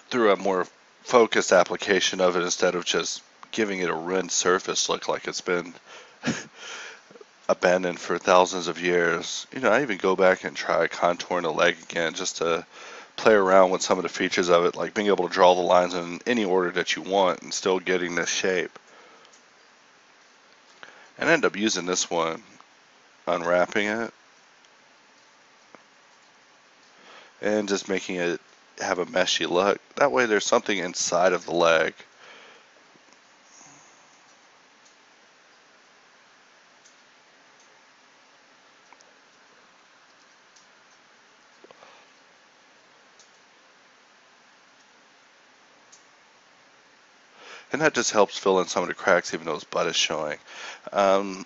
through a more focused application of it instead of just giving it a rinse surface look like it's been abandoned for thousands of years. I even go back and try contouring the leg again just to play around with some of the features of it, like being able to draw the lines in any order that you want and still getting this shape. And I ended up using this one, unwrapping it, and just making it have a meshy look. That way there's something inside of the leg. And that just helps fill in some of the cracks even though his butt is showing. Um,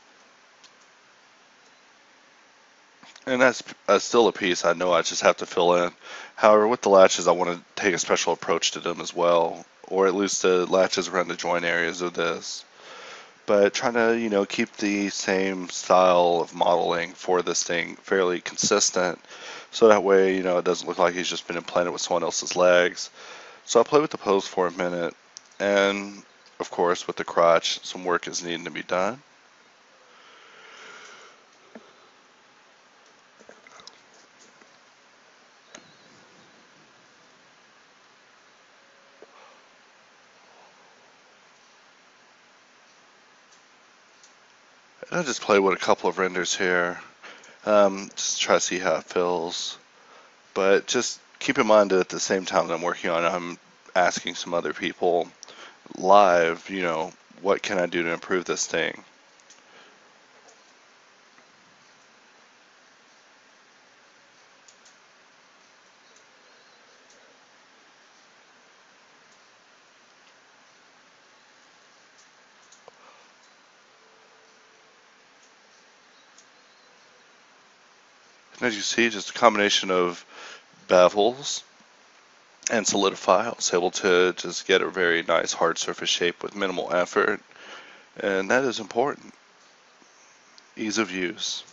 and that's still a piece I know I just have to fill in. However, with the latches, I want to take a special approach to them as well, or at least the latches around the joint areas of this. But trying to, keep the same style of modeling for this thing fairly consistent, so that way, it doesn't look like he's just been implanted with someone else's legs. So I played with the pose for a minute, and of course, with the crotch, some work is needing to be done. And I just play with a couple of renders here, just try to see how it feels. But just keep in mind that at the same time that I'm working on it, I'm asking some other people live, what can I do to improve this thing? And as you see, just a combination of bevels and solidify. I was able to just get a very nice hard surface shape with minimal effort, and that is important. Ease of use.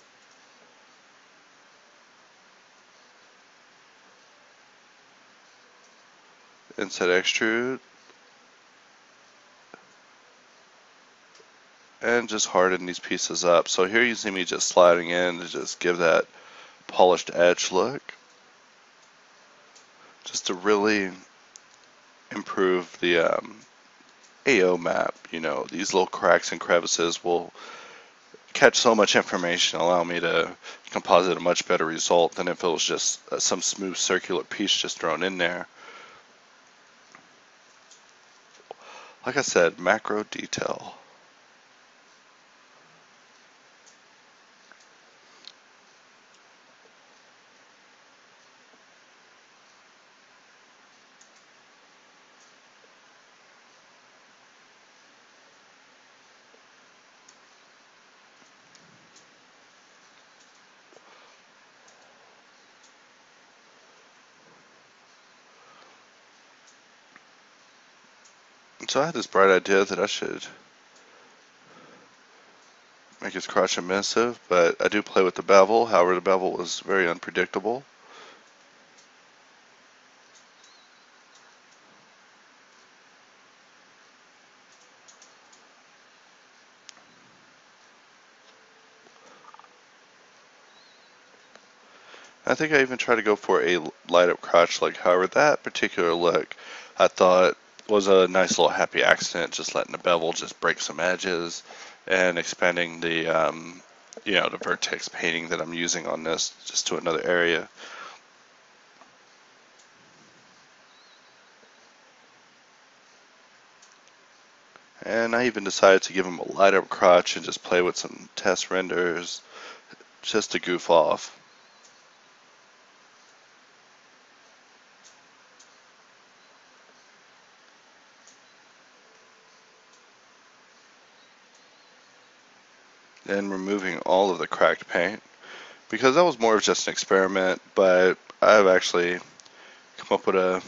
Inset extrude, and just harden these pieces up. So here you see me just sliding in to just give that polished edge look. to really improve the AO map. You know, these little cracks and crevices will catch so much information, allow me to composite a much better result than if it was just some smooth circular piece just thrown in there. Like I said, macro detail. So I had this bright idea that I should make his crotch emissive, but I do play with the bevel. However, the bevel was very unpredictable. I think I even tried to go for a light up crotch look. However, that particular look I thought was a nice little happy accident, just letting the bevel just break some edges and expanding the the vertex painting that I'm using on this just to another area. And I even decided to give him a light up crotch and just play with some test renders just to goof off. And removing all of the cracked paint, because that was more of just an experiment, but I've actually come up with a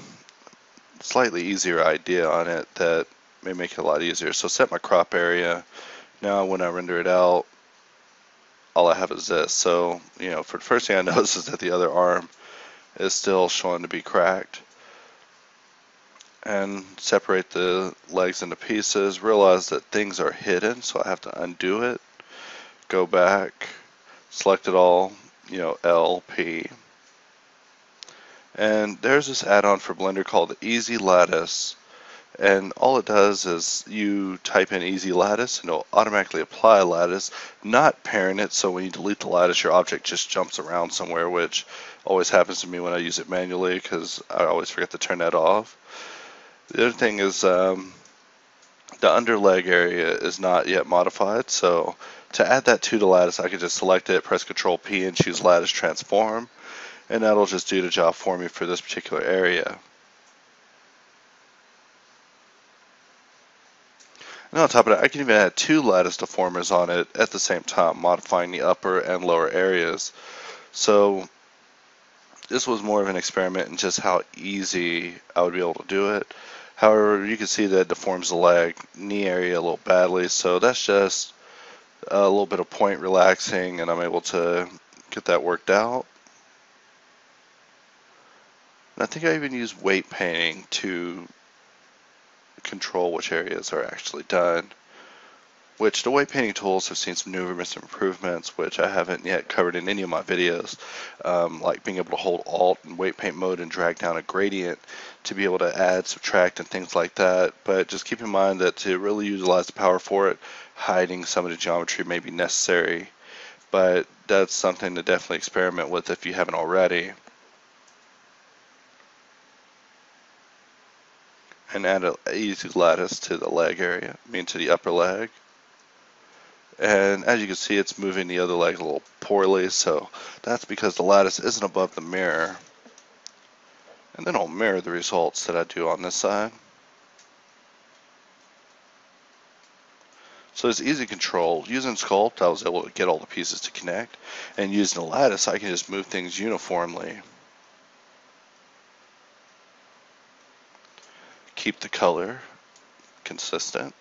slightly easier idea on it that may make it a lot easier. So set my crop area. Now when I render it out, all I have is this. So, for the first thing I notice is that the other arm is still showing to be cracked. And separate the legs into pieces. Realize that things are hidden, so I have to undo it. Go back, select it all, L, P. And there's this add-on for Blender called Easy Lattice. And all it does is you type in Easy Lattice and it'll automatically apply a lattice, not parent it, so when you delete the lattice your object just jumps around somewhere, which always happens to me when I use it manually because I always forget to turn that off. The other thing is the underleg area is not yet modified, so to add that to the lattice I could just select it, press Ctrl P and choose Lattice Transform, and that'll just do the job for me for this particular area. And on top of that, I can even add two lattice deformers on it at the same time, modifying the upper and lower areas. So this was more of an experiment in just how easy I would be able to do it. However, you can see that it deforms the leg, knee area a little badly, so that's just a little bit of point relaxing, and I'm able to get that worked out. And I think I even use weight painting to control which areas are actually done. Which the weight painting tools have seen some new improvements, which I haven't yet covered in any of my videos, like being able to hold Alt in weight paint mode and drag down a gradient to be able to add, subtract, and things like that. But just keep in mind that to really utilize the power for it, hiding some of the geometry may be necessary. But that's something to definitely experiment with if you haven't already. And add an easy lattice to the leg area, to the upper leg. And as you can see, it's moving the other leg a little poorly, so that's because the lattice isn't above the mirror. And then I'll mirror the results that I do on this side. So it's easy control. Using Sculpt, I was able to get all the pieces to connect, and using the lattice, I can just move things uniformly. Keep the color consistent.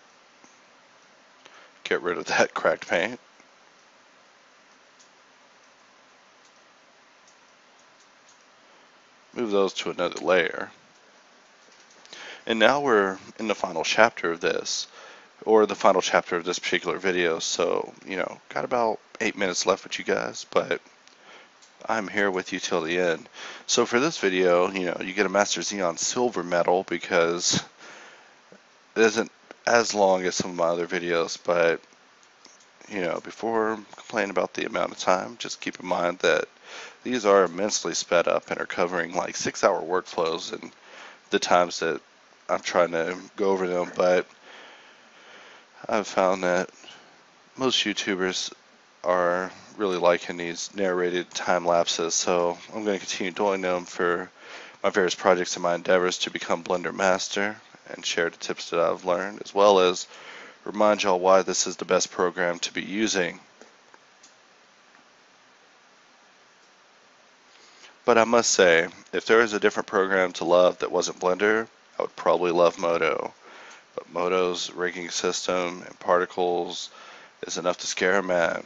Get rid of that cracked paint. Move those to another layer. And now we're in the final chapter of this, or the final chapter of this particular video. So, got about 8 minutes left with you guys, but I'm here with you till the end. So for this video, you get a Master Xeon Silver medal because it isn't as long as some of my other videos, but before complaining about the amount of time, just keep in mind that these are immensely sped up and are covering like 6-hour workflows and the times that I'm trying to go over them, but I've found that most YouTubers are really liking these narrated time lapses, so I'm going to continue doing them for my various projects and my endeavors to become Blender Master and share the tips that I've learned, as well as remind y'all why this is the best program to be using. But I must say, if there was a different program to love that wasn't Blender, I would probably love Modo. But Modo's rigging system and particles is enough to scare a man.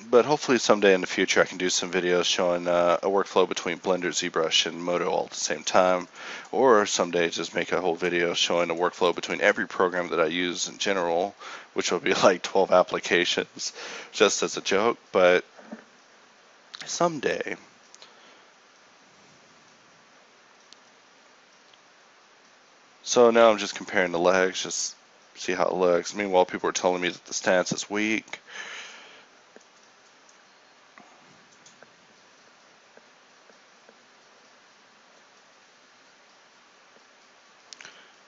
But hopefully someday in the future I can do some videos showing a workflow between Blender, ZBrush, and Modo all at the same time. Or someday just make a whole video showing a workflow between every program that I use in general, which will be like 12 applications, just as a joke. But someday. So now I'm just comparing the legs, just see how it looks. Meanwhile, people are telling me that the stance is weak.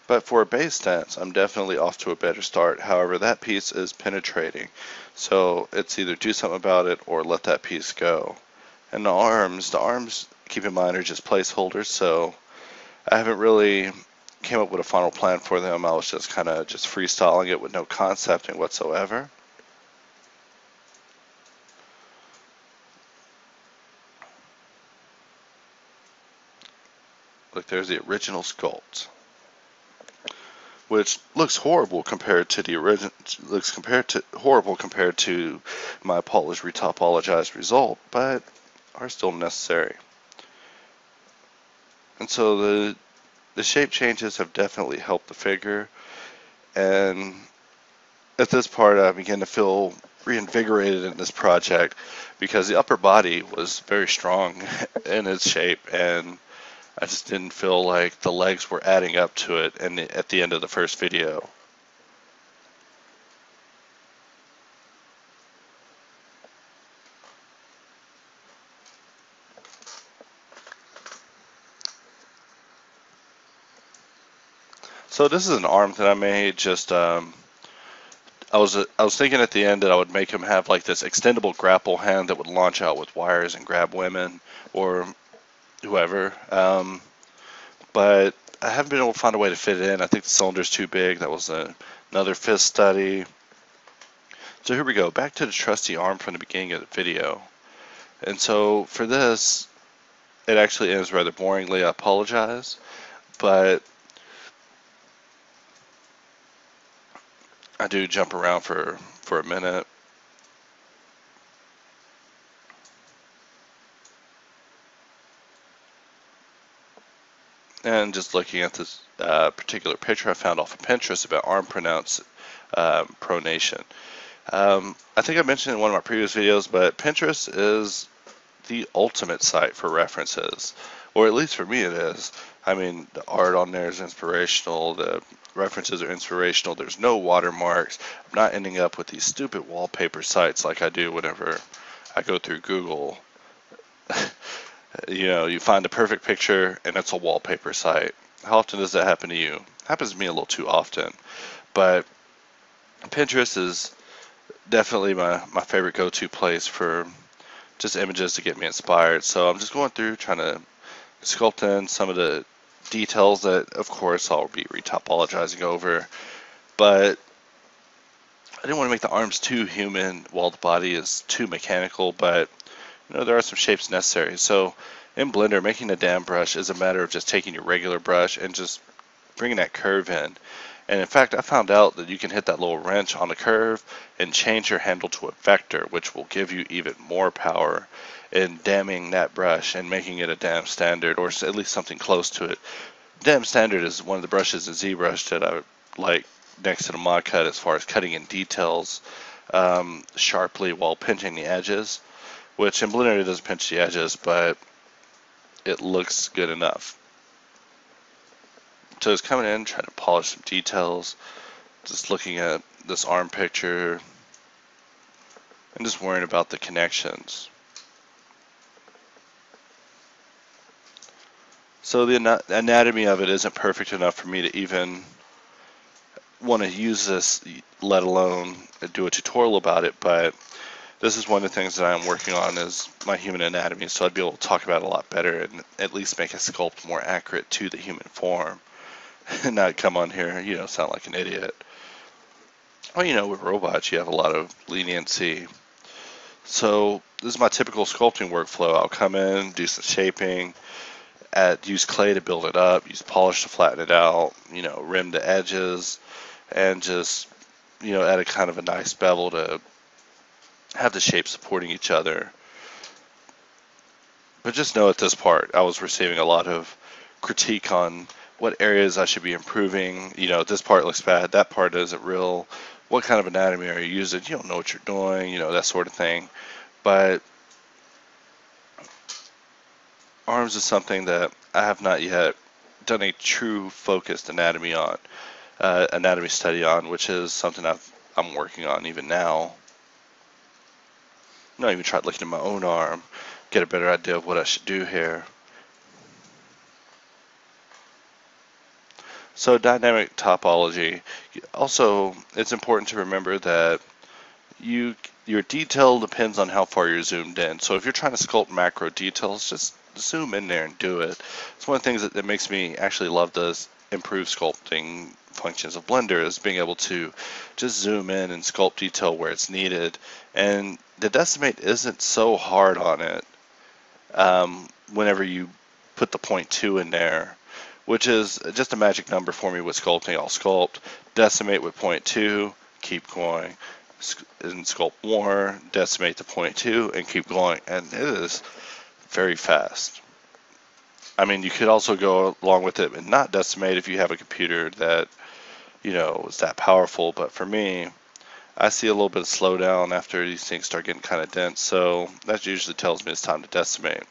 But for a base stance, I'm definitely off to a better start. However, that piece is penetrating. So it's either do something about it or let that piece go. And the arms, keep in mind, are just placeholders. So I haven't really came up with a final plan for them. I was just kind of just freestyling it with no concepting whatsoever. Look, there's the original sculpt, which looks horrible compared to the original. Horrible compared to my retopologized result, but are still necessary. And so the shape changes have definitely helped the figure, and at this part I begin to feel reinvigorated in this project because the upper body was very strong in its shape, and I just didn't feel like the legs were adding up to it at the end of the first video. So this is an arm that I made. Just I was thinking at the end that I would make him have like this extendable grapple hand that would launch out with wires and grab women or whoever. But I haven't been able to find a way to fit it in. I think the cylinder's too big. That was another fist study. So here we go. Back to the trusty arm from the beginning of the video. And so for this, it actually ends rather boringly. I apologize, but I do jump around for a minute. And just looking at this particular picture I found off of Pinterest about arm pronation. I think I mentioned in one of my previous videos, but Pinterest is the ultimate site for references, or at least for me it is. I mean, the art on there is inspirational, the references are inspirational, there's no watermarks. I'm not ending up with these stupid wallpaper sites like I do whenever I go through Google. You find the perfect picture and it's a wallpaper site. How often does that happen to you? It happens to me a little too often. But Pinterest is definitely my favorite go-to place for just images to get me inspired. So I'm just going through trying to sculpt in some of the details that, of course, I'll be retopologizing over. But I didn't want to make the arms too human while the body is too mechanical, but there are some shapes necessary. So in Blender, making a dam brush is a matter of just taking your regular brush and just bringing that curve in. And in fact, I found out that you can hit that little wrench on the curve and change your handle to a vector, which will give you even more power in damming that brush and making it a dam standard, or at least something close to it. Dam standard is one of the brushes in ZBrush that I like next to the mod cut as far as cutting in details. sharply while pinching the edges, which in Blender it doesn't pinch the edges, but it looks good enough. So it's coming in, trying to polish some details, just looking at this arm picture, and just worrying about the connections. So the anatomy of it isn't perfect enough for me to even want to use this, let alone do a tutorial about it, but this is one of the things that I'm working on is my human anatomy, so I'd be able to talk about it a lot better and at least make a sculpt more accurate to the human form and not come on here, sound like an idiot. Well, with robots, you have a lot of leniency. So this is my typical sculpting workflow. I'll come in, do some shaping, use clay to build it up, use polish to flatten it out, rim the edges, and just, add a kind of a nice bevel to have the shapes supporting each other. But just know at this part, I was receiving a lot of critique on what areas I should be improving. This part looks bad, that part isn't real. What kind of anatomy are you using? You don't know what you're doing, that sort of thing. But arms is something that I have not yet done a true focused anatomy study on, which is something I'm working on even now. Not even tried looking at my own arm, get a better idea of what I should do here. So dynamic topology. Also, it's important to remember that your detail depends on how far you're zoomed in. So if you're trying to sculpt macro details, just zoom in there and do it. It's one of the things that makes me actually love the improved sculpting functions of Blender is being able to just zoom in and sculpt detail where it's needed. And the decimate isn't so hard on it whenever you put the 0.2 in there, which is just a magic number for me with sculpting. I'll sculpt, decimate with 0.2, keep going, and sculpt more, decimate to 0.2, and keep going. And it is very fast. I mean, you could also go along with it and not decimate if you have a computer that, is that powerful. But for me, I see a little bit of slowdown after these things start getting kind of dense. So that usually tells me it's time to decimate.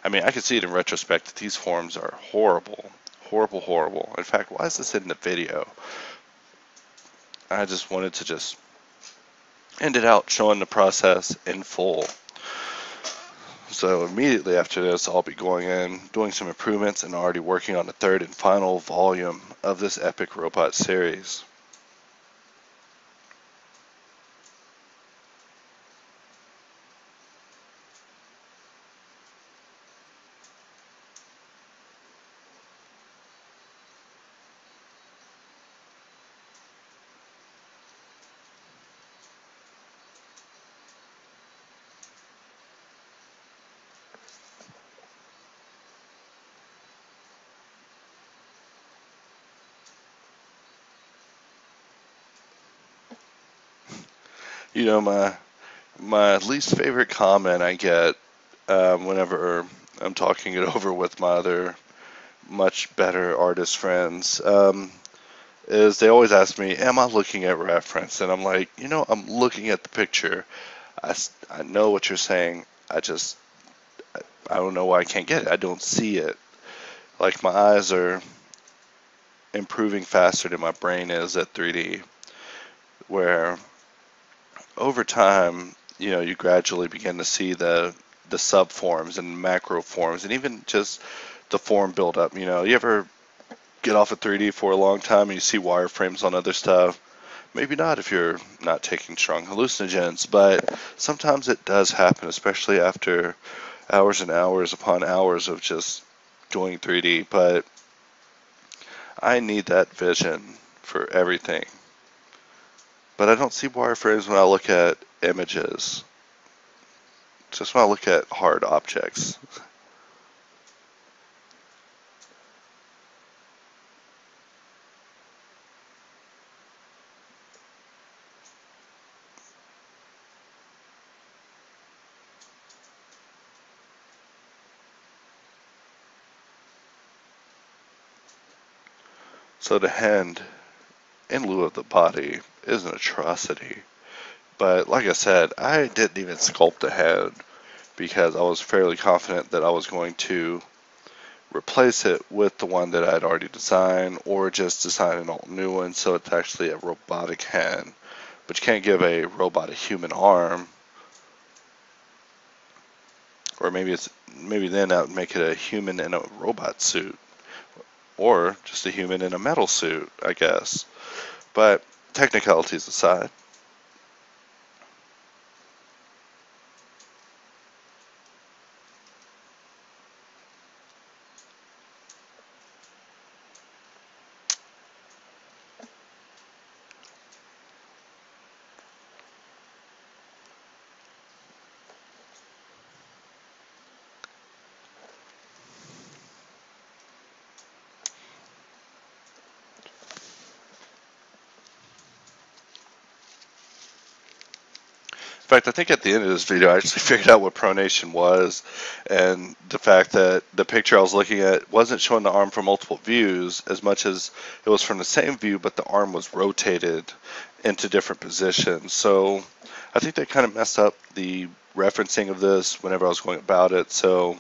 I mean, I can see it in retrospect that these forms are horrible. Horrible, horrible. In fact, why is this in the video? I just wanted to just end it out showing the process in full. So immediately after this, I'll be going in, doing some improvements, and already working on the third and final volume of this epic robot series. My least favorite comment I get whenever I'm talking it over with my other much better artist friends is they always ask me, am I looking at reference? And I'm like, I'm looking at the picture. I know what you're saying. I don't know why I can't get it. I don't see it. Like my eyes are improving faster than my brain is at 3D, where over time, you gradually begin to see the subforms and macro forms and even just the form build up. You ever get off of 3D for a long time and you see wireframes on other stuff? Maybe not if you're not taking strong hallucinogens, but sometimes it does happen, especially after hours and hours upon hours of just doing 3D. But I need that vision for everything. But I don't see wireframes when I look at images. Just when I look at hard objects. So the hand, in lieu of the body, is an atrocity. But like I said, I didn't even sculpt a head because I was fairly confident that I was going to replace it with the one that I had already designed, or just design an all new one so it's actually a robotic hand. But you can't give a robot a human arm, or maybe then that would make it a human in a robot suit, or just a human in a metal suit, I guess. But technicalities aside. In fact, I think at the end of this video, I actually figured out what pronation was, and the fact that the picture I was looking at wasn't showing the arm from multiple views as much as it was from the same view, but the arm was rotated into different positions. So I think that kind of messed up the referencing of this whenever I was going about it. So,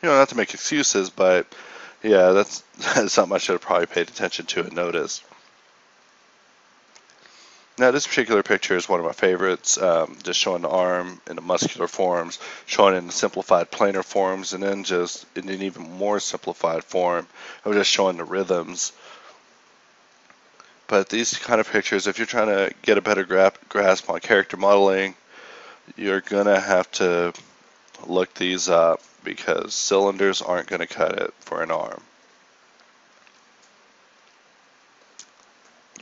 not to make excuses, but yeah, that's something I should have probably paid attention to and noticed. Now, this particular picture is one of my favorites, just showing the arm in the muscular forms, showing it in the simplified planar forms, and then just in an even more simplified form of just showing the rhythms. But these kind of pictures, if you're trying to get a better grasp on character modeling, you're going to have to look these up because cylinders aren't going to cut it for an arm.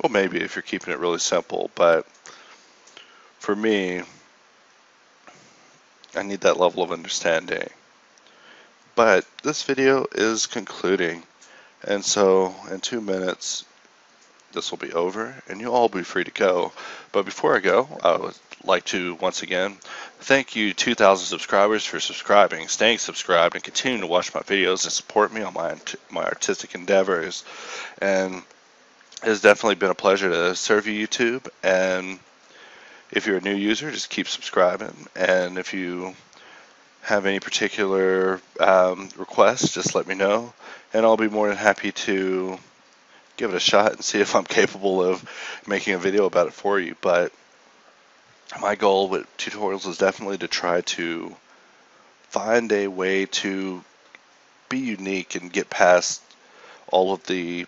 Well, maybe if you're keeping it really simple, but for me, I need that level of understanding. But this video is concluding, and so in 2 minutes this will be over and you'll all be free to go. But before I go, I would like to once again thank you 2,000 subscribers for subscribing, staying subscribed, and continuing to watch my videos and support me on my artistic endeavors. And it has definitely been a pleasure to serve you, YouTube. And if you're a new user, just keep subscribing. And if you have any particular requests, just let me know, and I'll be more than happy to give it a shot and see if I'm capable of making a video about it for you. But my goal with tutorials is definitely to try to find a way to be unique and get past all of the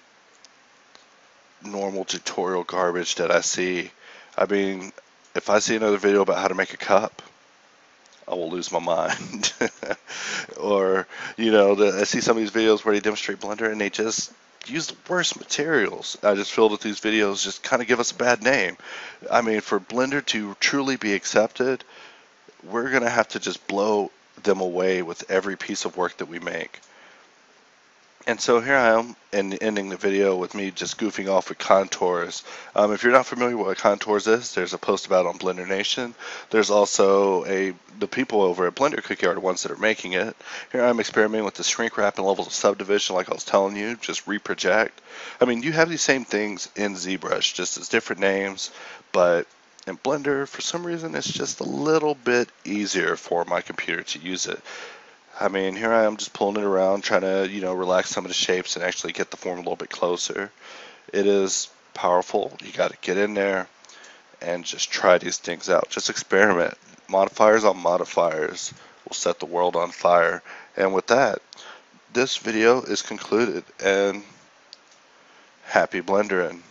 normal tutorial garbage that I see. I mean, if I see another video about how to make a cup, I will lose my mind. Or, I see some of these videos where they demonstrate Blender and they just use the worst materials. I just feel that these videos just kind of give us a bad name. I mean, for Blender to truly be accepted, we're going to have to just blow them away with every piece of work that we make. And so here I am, and ending the video with me just goofing off with contours. If you're not familiar with what contours is, there's a post about it on Blender Nation. There's also the people over at Blender Cookie are the ones that are making it. Here I'm experimenting with the shrink wrap and levels of subdivision, like I was telling you, just reproject. I mean, you have these same things in ZBrush, just as different names, but in Blender, for some reason, it's just a little bit easier for my computer to use it. I mean, here I am just pulling it around, trying to, relax some of the shapes and actually get the form a little bit closer. It is powerful. You got to get in there and just try these things out. Just experiment. Modifiers on modifiers will set the world on fire. And with that, this video is concluded, and happy blendering.